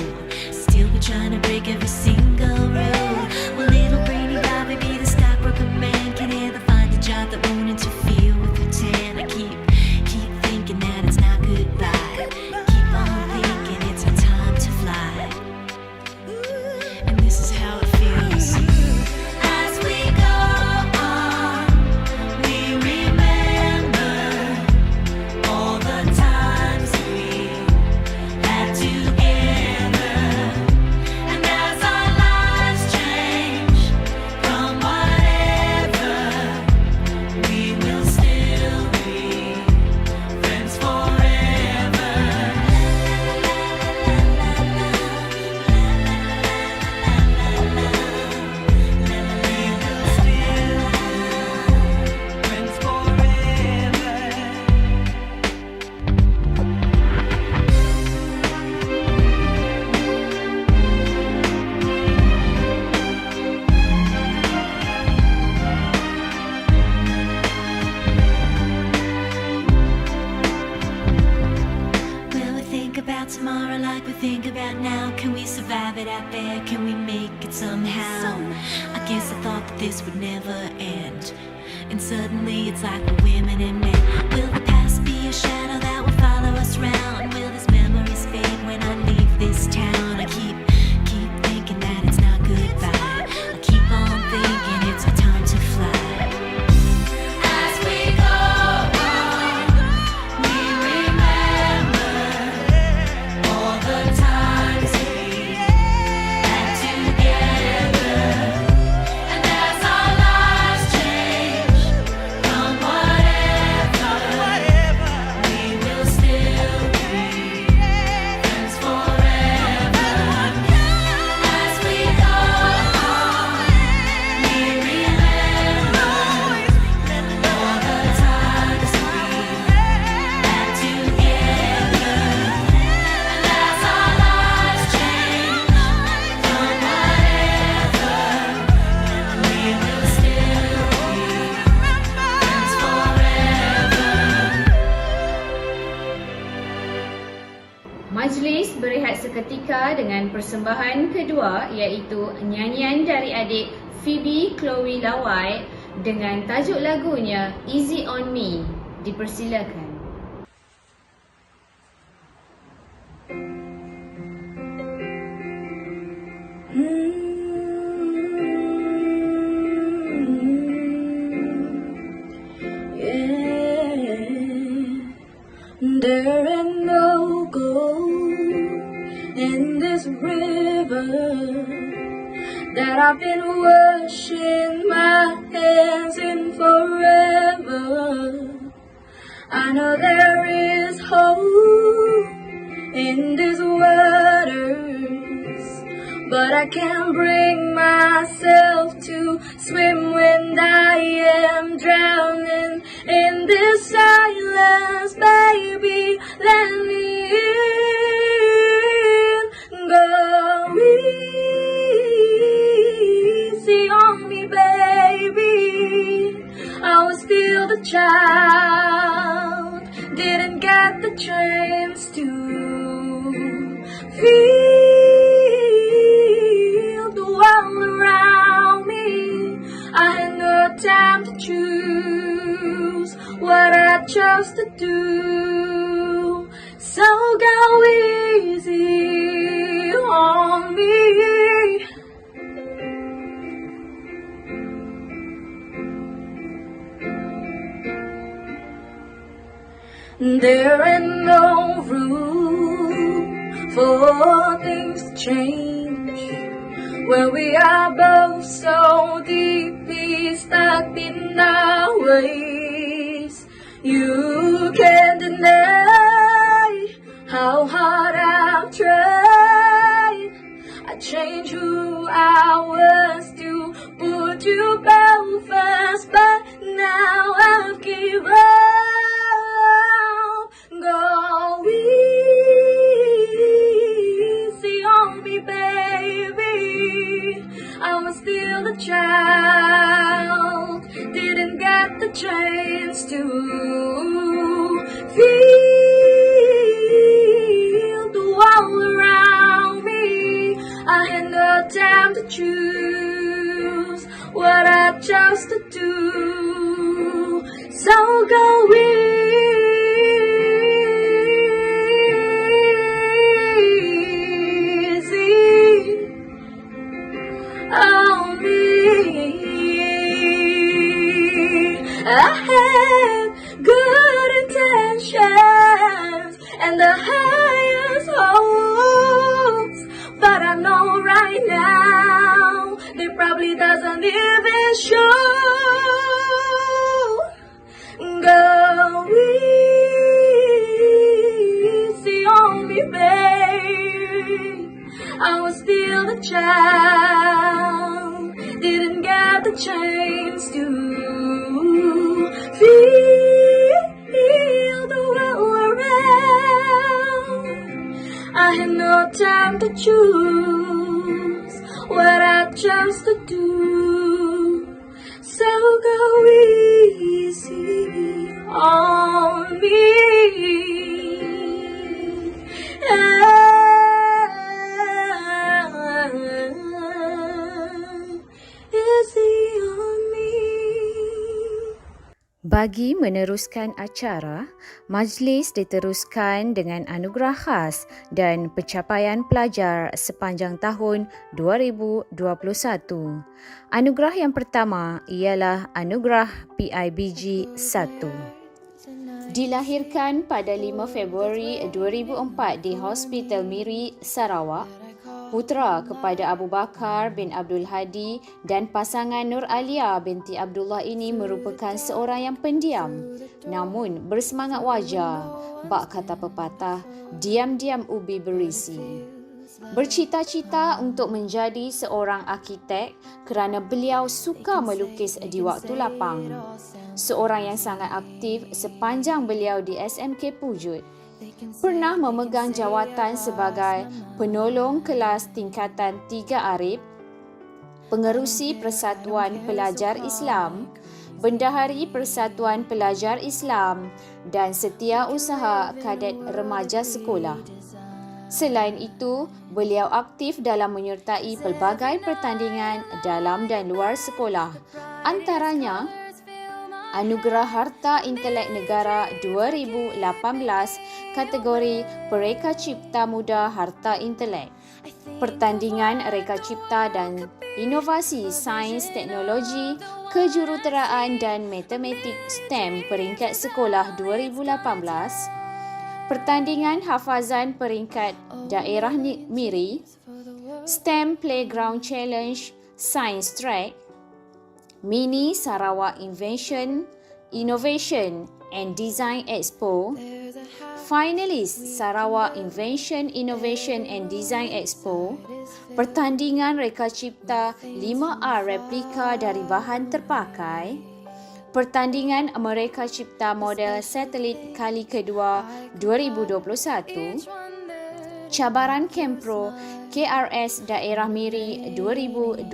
Still be trying to break every single rule? Will little brainy Bobby be the stockbroker man? Can he ever find a job that won't interfere with the tan? I keep thinking that it's not goodbye. Keep on thinking it's our time to fly. And this is how it feels. As we go on, we remember all the times we had together. And as our lives change from whatever, we will still be friends forever. Friends forever. Will we think about tomorrow like we think about now? Can we survive it out there? Can we make it somehow? I guess I thought that this would never end. And suddenly it's like we're women and men. Will the past be a shadow that will follow us round? Will these memories fade when I leave this town? I keep thinking that it's not goodbye. I keep on thinking it's our time to fly. As we go on, we remember all the times we had together. And as our lives change from whatever, we will still be friends forever. As we go on, we remember all the times we had together. And as our lives change from whatever, we will still be friends forever. Majlis berehat seketika dengan persembahan kedua iaitu nyanyian dari adik Phoebe Chloe Lawai dengan tajuk lagunya Easy On Me. Dipersilakan. There ain't no gold in this river that I've been washing my hands in forever. I know there is hope in these waters, but I can't bring myself to swim when I am drowning in this silence. Baby, let me in. Go easy on me, baby. I was still the child, didn't get the chance to feel the I chose to do. So go easy on me. There ain't no room for things to change when we are both so deeply stuck in our ways. You can't deny how hard I've tried. I changed who I was to put you both first, but now I've given up. Go easy on me, baby. I was still a child, didn't get the chance to feel the world around me. I had no time to choose what I chose to do. So go easy on me. I had good intentions and the highest hopes, but I know right now they probably doesn't even show. Go easy on me, babe. I was still a child, didn't get the chance to feel the world around. I had no time to choose what I chose to do. So go easy on me. Easy on me. Bagi meneruskan acara, majlis diteruskan dengan anugerah khas dan pencapaian pelajar sepanjang tahun 2021. Anugerah yang pertama ialah anugerah PIBG 1. Dilahirkan pada 5 Februari 2004 di Hospital Miri, Sarawak, putera kepada Abu Bakar bin Abdul Hadi dan pasangan Nur Alia binti Abdullah ini merupakan seorang yang pendiam namun bersemangat wajar. Bak kata pepatah, diam-diam ubi berisi. Bercita-cita untuk menjadi seorang arkitek kerana beliau suka melukis di waktu lapang. Seorang yang sangat aktif sepanjang beliau di SMK Pujut. Pernah memegang jawatan sebagai penolong kelas tingkatan 3 Arif, pengerusi Persatuan Pelajar Islam, bendahari Persatuan Pelajar Islam dan setiausaha kadet remaja sekolah. Selain itu, beliau aktif dalam menyertai pelbagai pertandingan dalam dan luar sekolah. Antaranya, Anugerah Harta Intelek Negara 2018 kategori Pereka Cipta Muda Harta Intelek. Pertandingan Reka Cipta dan Inovasi Sains Teknologi, Kejuruteraan dan Matematik STEM peringkat sekolah 2018. Pertandingan Hafazan peringkat Daerah Miri, STEM Playground Challenge Science Track, Mini Sarawak Invention, Innovation and Design Expo, Finalis Sarawak Invention, Innovation and Design Expo, pertandingan Reka Cipta 5R replika dari bahan terpakai, pertandingan Mereka Cipta Model Satelit kali kedua 2021, cabaran Kempro KRS Daerah Miri 2021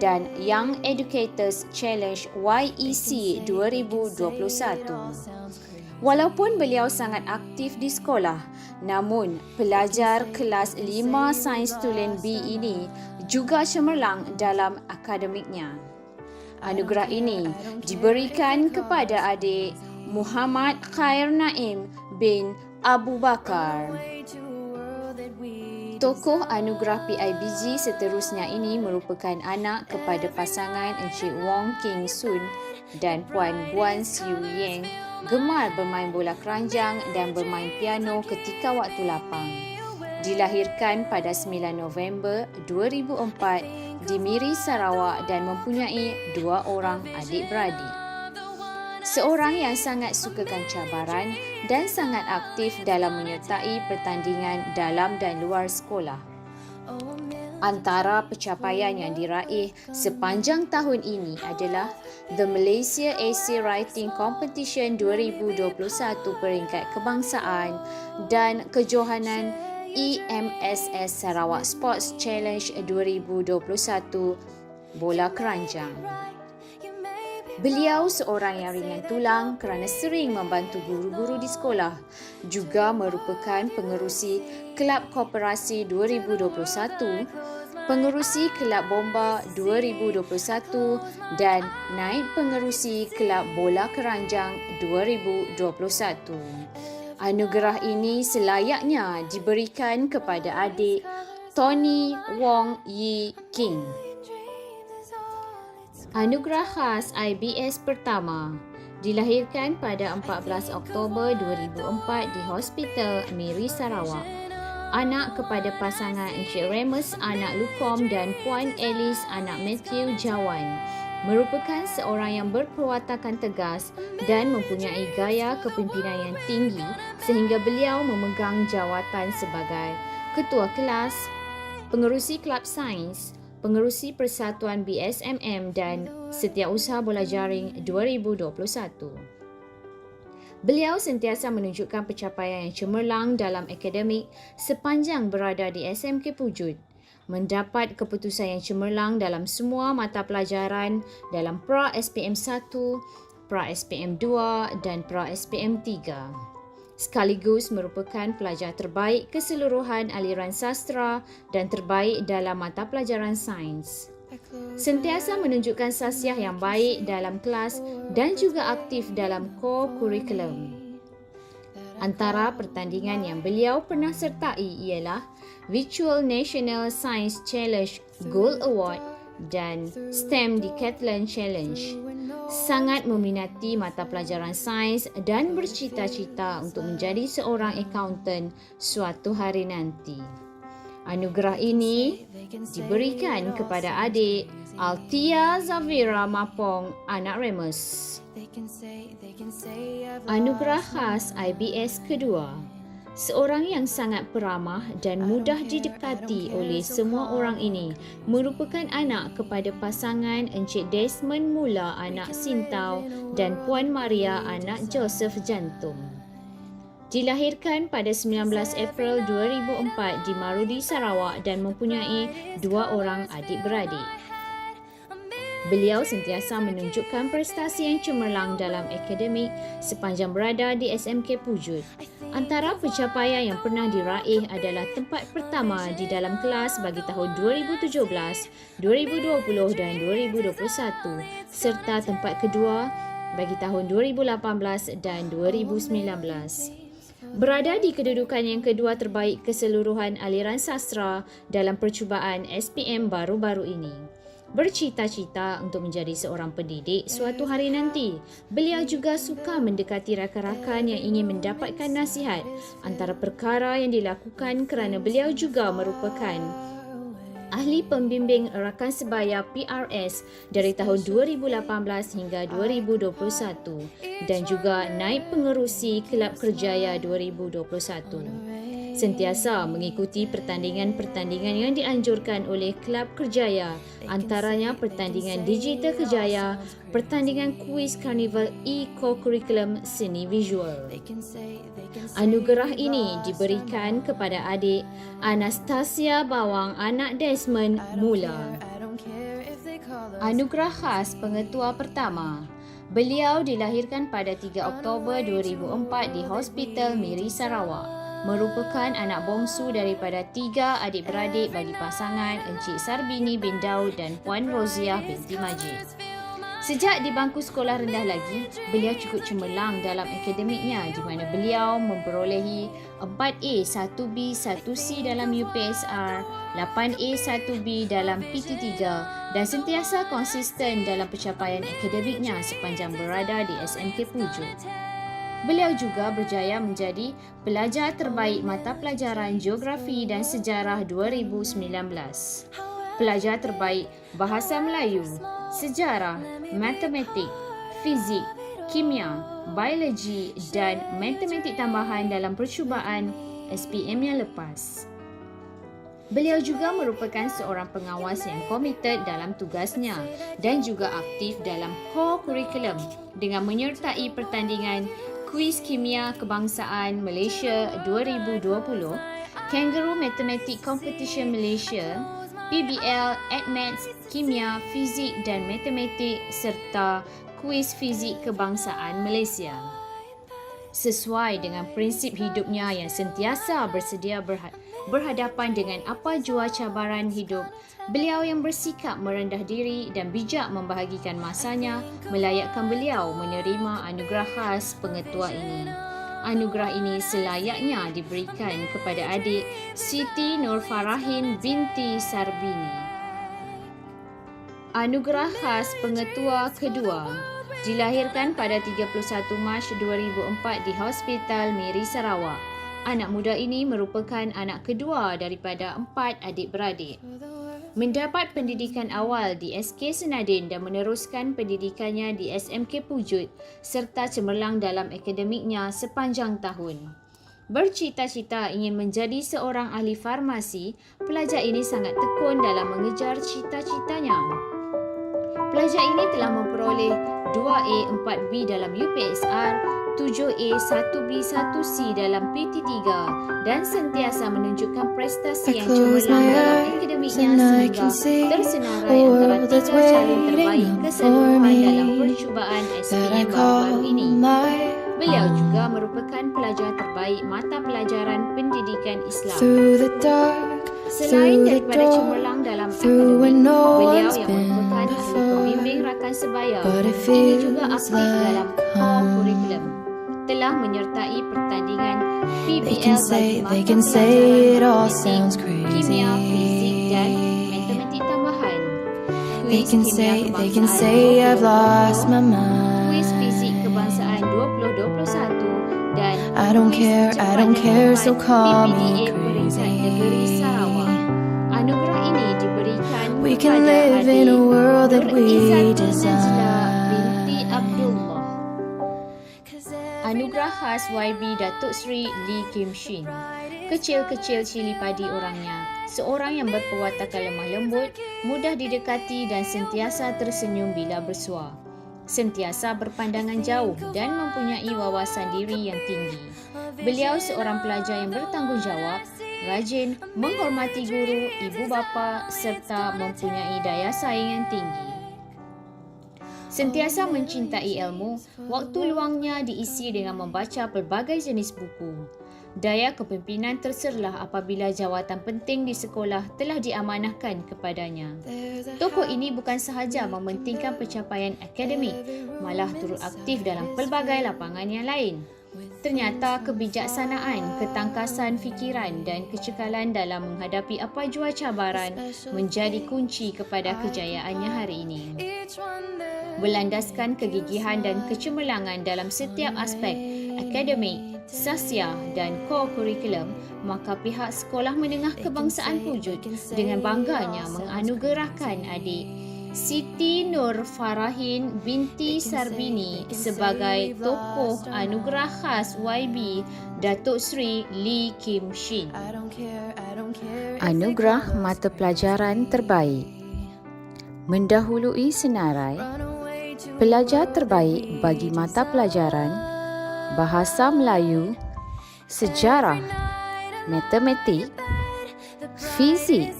dan Young Educators Challenge YEC 2021. Walaupun beliau sangat aktif di sekolah, namun pelajar kelas 5 Sains Tulen B ini juga cemerlang dalam akademiknya. Anugerah ini diberikan kepada adik Muhammad Khair Naim bin Abu Bakar. Tokoh anugerah PIBG seterusnya ini merupakan anak kepada pasangan Encik Wong King Sun dan Puan Guan Siu Yeng, gemar bermain bola keranjang dan bermain piano ketika waktu lapang. Dilahirkan pada 9 November 2004 di Miri, Sarawak dan mempunyai 2 orang adik-beradik. Seorang yang sangat sukakan cabaran dan sangat aktif dalam menyertai pertandingan dalam dan luar sekolah. Antara pencapaian yang diraih sepanjang tahun ini adalah The Malaysia Essay Writing Competition 2021 peringkat kebangsaan dan kejohanan EMSS Sarawak Sports Challenge 2021 bola keranjang. Beliau seorang yang ringan tulang kerana sering membantu guru-guru di sekolah. Juga merupakan pengerusi Kelab Koperasi 2021, pengerusi Kelab Bomba 2021 dan naib pengerusi Kelab Bola Keranjang 2021. Anugerah ini selayaknya diberikan kepada adik Tony Wong Yi King. Anugerah khas IBS pertama dilahirkan pada 14 Oktober 2004 di Hospital Miri, Sarawak. Anak kepada pasangan Encik Remus anak Lukom dan Puan Alice anak Matthew Jawan. Merupakan seorang yang berperwatakan tegas dan mempunyai gaya kepimpinan yang tinggi sehingga beliau memegang jawatan sebagai Ketua Kelas, Pengerusi Kelab Sains, Pengerusi Persatuan BSMM dan Setiausaha Bola Jaring 2021. Beliau sentiasa menunjukkan pencapaian yang cemerlang dalam akademik sepanjang berada di SMK Pujut. Mendapat keputusan yang cemerlang dalam semua mata pelajaran dalam Pra SPM 1, Pra SPM 2 dan Pra SPM 3. Sekaligus merupakan pelajar terbaik keseluruhan aliran sastra dan terbaik dalam mata pelajaran sains. Sentiasa menunjukkan sasiah yang baik dalam kelas dan juga aktif dalam core curriculum. Antara pertandingan yang beliau pernah sertai ialah Virtual National Science Challenge Gold Award dan STEM Decathlon Challenge. Sangat meminati mata pelajaran sains dan bercita-cita untuk menjadi seorang accountant suatu hari nanti. Anugerah ini diberikan kepada adik Altia Zavira Mapong, anak Remus. Anugerah khas IBS kedua. Seorang yang sangat peramah dan mudah didekati oleh semua orang ini merupakan anak kepada pasangan Encik Desmond Mula anak Sintau dan Puan Maria anak Joseph Jantung. Dilahirkan pada 19 April 2004 di Marudi, Sarawak dan mempunyai 2 orang adik-beradik. Beliau sentiasa menunjukkan prestasi yang cemerlang dalam akademik sepanjang berada di SMK Pujut. Antara pencapaian yang pernah diraih adalah tempat pertama di dalam kelas bagi tahun 2017, 2020 dan 2021 serta tempat kedua bagi tahun 2018 dan 2019. Berada di kedudukan yang kedua terbaik keseluruhan aliran sastra dalam percubaan SPM baru-baru ini. Bercita-cita untuk menjadi seorang pendidik suatu hari nanti. Beliau juga suka mendekati rakan-rakan yang ingin mendapatkan nasihat antara perkara yang dilakukan kerana beliau juga merupakan ahli pembimbing rakan sebaya PRS dari tahun 2018 hingga 2021 dan juga naib pengerusi Kelab Kerjaya 2021. Sentiasa mengikuti pertandingan-pertandingan yang dianjurkan oleh Kelab Kerjaya, antaranya pertandingan Digital Kerjaya, pertandingan kuis Karnival E-Co-Curriculum Seni Visual. Anugerah ini diberikan kepada adik Anastasia Bawang, anak Desmond Mula. Anugerah khas pengetua pertama. Beliau dilahirkan pada 3 Oktober 2004 di Hospital Miri, Sarawak. Merupakan anak bongsu daripada 3 adik-beradik bagi pasangan Encik Sarbini bin Daud dan Puan Roziah binti Majid. Sejak di bangku sekolah rendah lagi, beliau cukup cemerlang dalam akademiknya di mana beliau memperolehi 4A, 1B, 1C dalam UPSR, 8A, 1B dalam PT3 dan sentiasa konsisten dalam pencapaian akademiknya sepanjang berada di SMK Pujuk. Beliau juga berjaya menjadi pelajar terbaik mata pelajaran Geografi dan Sejarah 2019. Pelajar terbaik Bahasa Melayu, Sejarah, Matematik, Fizik, Kimia, Biologi dan Matematik Tambahan dalam percubaan SPM yang lepas. Beliau juga merupakan seorang pengawas yang komited dalam tugasnya dan juga aktif dalam core curriculum dengan menyertai pertandingan Kuis Kimia Kebangsaan Malaysia 2020, Kangaroo Mathematic Competition Malaysia, PBL, AdMaths, Kimia, Fizik dan Matematik serta Kuis Fizik Kebangsaan Malaysia. Sesuai dengan prinsip hidupnya yang sentiasa bersedia berhadapan dengan apa jua cabaran hidup, beliau yang bersikap merendah diri dan bijak membahagikan masanya melayakkan beliau menerima anugerah khas pengetua ini. Anugerah ini selayaknya diberikan kepada adik Siti Nurfarahin binti Sarbini. Anugerah khas pengetua kedua dilahirkan pada 31 Mac 2004 di Hospital Miri Sarawak. Anak muda ini merupakan anak kedua daripada 4 adik-beradik. Mendapat pendidikan awal di SK Senadin dan meneruskan pendidikannya di SMK Pujuk serta cemerlang dalam akademiknya sepanjang tahun. Bercita-cita ingin menjadi seorang ahli farmasi, pelajar ini sangat tekun dalam mengejar cita-citanya. Pelajar ini telah memperoleh 2A 4B dalam UPSR, 7A 1B 1C dalam PT3 dan sentiasa menunjukkan prestasi yang cemerlang dalam akademiknya sehingga tersenarai antara 3 calon terbaik keseluruhan dalam percubaan SPM baru ini. Beliau juga merupakan pelajar terbaik mata pelajaran pendidikan Islam. Selain daripada cemerlang dalam akademik, beliau yang merupakan ahli pembimbing rakan sebaya, ini juga aktif dalam core curriculum. Telah menyertai pertandingan PBL bagi mata pelajaran matematik, kimia, fizik dan matematik tambahan. Kuis kimia kebangsaan, kuis fizik kebangsaan 2021 dan kuis percubaan PPDA peringkat negeri Sarawak. Anugerah ini diberikan kepada adik Nur Izzatun Najla binti Abdullah. Anugerah khas YB Datuk Seri Lee Kim Shin. Kecil-kecil cili padi orangnya, seorang yang berperwatakan lemah lembut, mudah didekati dan sentiasa tersenyum bila bersua. Sentiasa berpandangan jauh dan mempunyai wawasan diri yang tinggi. Beliau seorang pelajar yang bertanggungjawab, rajin, menghormati guru, ibu bapa serta mempunyai daya saing yang tinggi. Sentiasa mencintai ilmu, waktu luangnya diisi dengan membaca pelbagai jenis buku. Daya kepimpinan terserlah apabila jawatan penting di sekolah telah diamanahkan kepadanya. Tokoh ini bukan sahaja mementingkan pencapaian akademik, malah turut aktif dalam pelbagai lapangan yang lain. Ternyata kebijaksanaan, ketangkasan fikiran dan kecekalan dalam menghadapi apa jua cabaran menjadi kunci kepada kejayaannya hari ini. Berlandaskan kegigihan dan kecemerlangan dalam setiap aspek akademik, sasiah dan core curriculum, maka pihak Sekolah Menengah Kebangsaan Pujuk dengan bangganya menganugerahkan adik Siti Nurfarahin binti Sarbini sebagai tokoh anugerah khas YB Datuk Seri Lee Kim Shin. Anugerah Mata Pelajaran Terbaik. Mendahului senarai, pelajar terbaik bagi mata pelajaran Bahasa Melayu, Sejarah, Matematik, Fizik,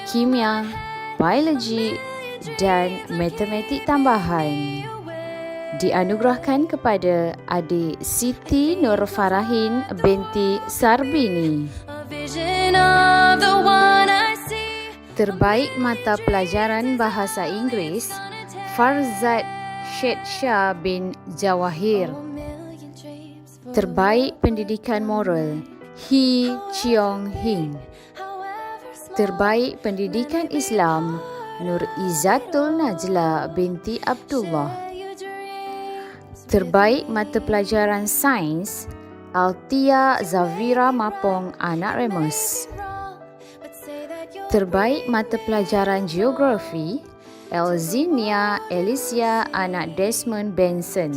Kimia, Biologi dan Matematik Tambahan dianugerahkan kepada adik Siti Nurfarahin binti Sarbini. Terbaik mata pelajaran Bahasa Inggeris, Farzad Syed Shah bin Jawahir. Terbaik Pendidikan Moral, He Cheong Hing. Terbaik Pendidikan Islam, Nur Izzatul Najla binti Abdullah. Terbaik Mata Pelajaran Sains, Altia Zavira Mapong, anak Remus. Terbaik Mata Pelajaran Geografi, Elzinia Alicia, anak Desmond Benson.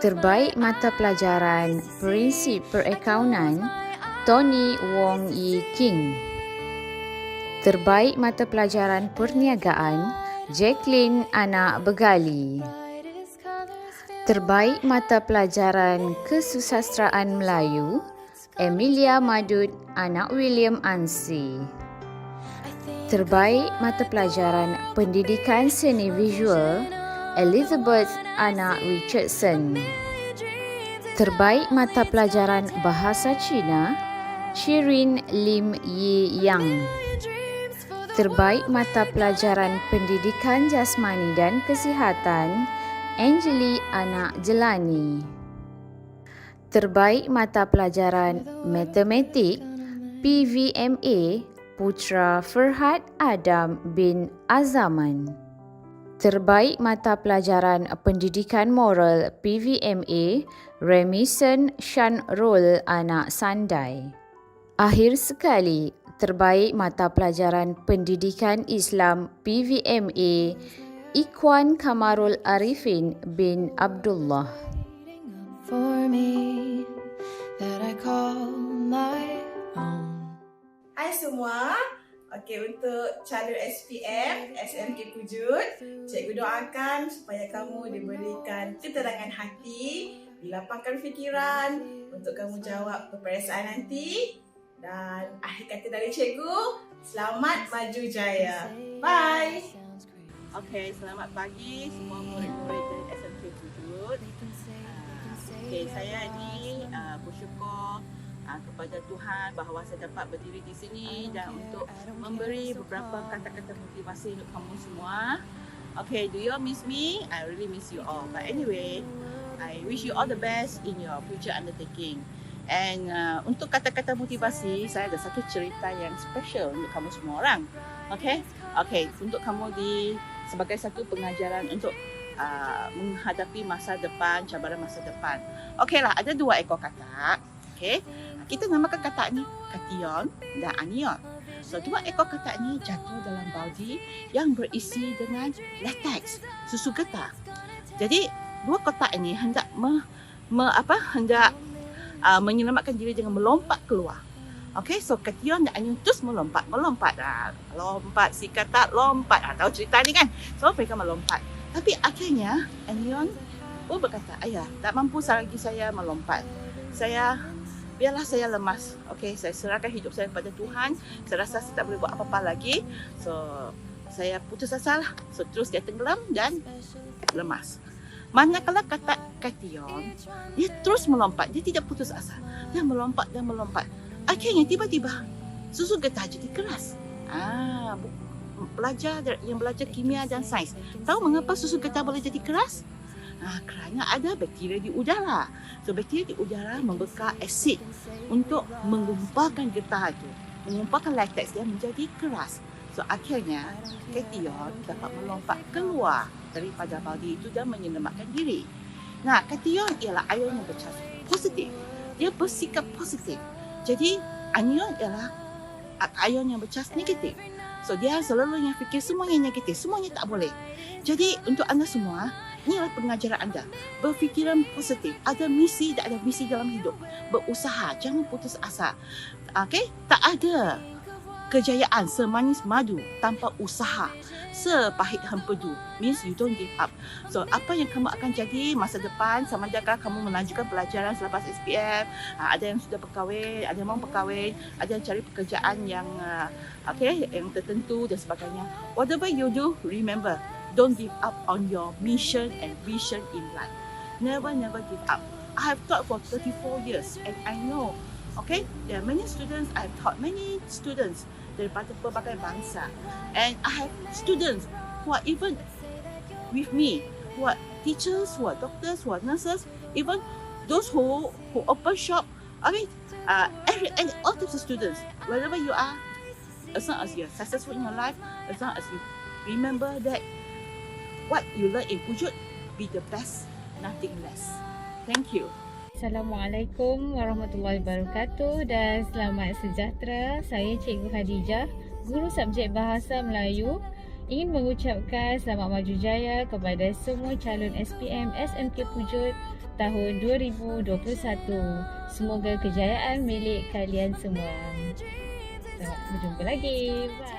Terbaik Mata Pelajaran Prinsip Perakaunan, Tony Wong Yi King. Terbaik Mata Pelajaran Perniagaan, Jacqueline anak Begali. Terbaik Mata Pelajaran Kesusasteraan Melayu, Emilia Madud, anak William Ansi. Terbaik Mata Pelajaran Pendidikan Seni Visual, Elizabeth anak Richardson. Terbaik Mata Pelajaran Bahasa Cina, Shirin Lim Yi Yang. Terbaik Mata Pelajaran Pendidikan Jasmani dan Kesihatan, Angeli anak Jelani. Terbaik Mata Pelajaran Matematik, PVMA, Putra Ferhat Adam bin Azaman. Terbaik Mata Pelajaran Pendidikan Moral, PVMA, Remison Shanrul anak Sandai. Akhir sekali, terbaik Mata Pelajaran Pendidikan Islam, PVMA, Ikhwan Kamarul Arifin bin Abdullah. For me, that I call my own. Hai semua. Okey, untuk calon SPM SMK Pujut, cikgu doakan supaya kamu diberikan keterangan hati, dilapangkan fikiran untuk kamu jawab peperiksaan nanti. Dan akhir kata dari cikgu, selamat maju jaya. Bye. Okey, selamat pagi semua murid-murid dari SMK Pujut. Okey, saya ni bersyukur kepada Tuhan bahawa saya dapat berdiri di sini dan untuk memberi beberapa kata-kata motivasi untuk kamu semua. Okay, do you all miss me? I really miss you all. But anyway, I wish you all the best in your future undertaking. And untuk kata-kata motivasi, saya ada satu cerita yang special untuk kamu semua orang. Okay? Okay, untuk kamu sebagai satu pengajaran untuk menghadapi masa depan, cabaran masa depan. Okay lah, ada 2 ekor katak. Okay? Kita namakan katak ni kation dan anion. So, 2 ekor katak ni jatuh dalam baudi yang berisi dengan latex, susu getah. Jadi, 2 kotak ini hendak menyelamatkan diri dengan melompat keluar. Okay, so kation dan anion terus melompat. Lompat si katak lompat. Tahu cerita ni kan? So, mereka melompat. Tapi akhirnya anion berkata, ayah, tak mampu lagi saya melompat. Biarlah saya lemas. Okey, saya serahkan hidup saya kepada Tuhan. Saya rasa saya tak boleh buat apa-apa lagi. So, saya putus asa lah. So, terus dia tenggelam dan lemas. Manakala katak kation, dia terus melompat. Dia tidak putus asa. Dia melompat dan melompat. Akhirnya tiba-tiba susu getah jadi keras. Pelajar yang belajar kimia dan sains. Tahu mengapa susu getah boleh jadi keras? Kerana ada bakteria di udara. So, bakteria di udara membekal asid untuk mengumpalkan getah itu, mengumpalkan latex dia menjadi keras. So, akhirnya kation dapat melompat keluar daripada baudi itu dan menyelamatkan diri. Nah, kation ialah ion yang bercas positif. Dia bersikap positif. Jadi, anion ialah ion yang bercas negatif. So, dia selalunya fikir semuanya negatif, semuanya tak boleh. Jadi, untuk anda semua, inilah pengajaran anda. Berfikiran positif. Ada misi dan ada visi dalam hidup. Berusaha. Jangan putus asa. Okay? Tak ada kejayaan semanis madu tanpa usaha. Sepahit hempedu. Means you don't give up. So, apa yang kamu akan jadi masa depan, sama ada kamu melanjutkan pelajaran selepas SPM, ada yang sudah berkahwin, ada yang mau berkahwin, ada yang cari pekerjaan yang yang tertentu dan sebagainya. Whatever you do, remember, don't give up on your mission and vision in life. Never give up. I have taught for 34 years and I know, okay, there are many students, I have taught many students daripada pelbagai bangsa. And I have students who are even with me, who are teachers, who are doctors, who are nurses, even those who open shop. I mean, and all types of students, wherever you are, as long as you're successful in your life, as long as you remember that what you learn in Pujut, be the best, nothing less. Thank you. Assalamualaikum warahmatullahi wabarakatuh dan selamat sejahtera. Saya Cikgu Khadijah, guru subjek Bahasa Melayu, ingin mengucapkan selamat maju jaya kepada semua calon SPM SMK Pujut tahun 2021. Semoga kejayaan milik kalian semua. Sampai berjumpa lagi. Bye.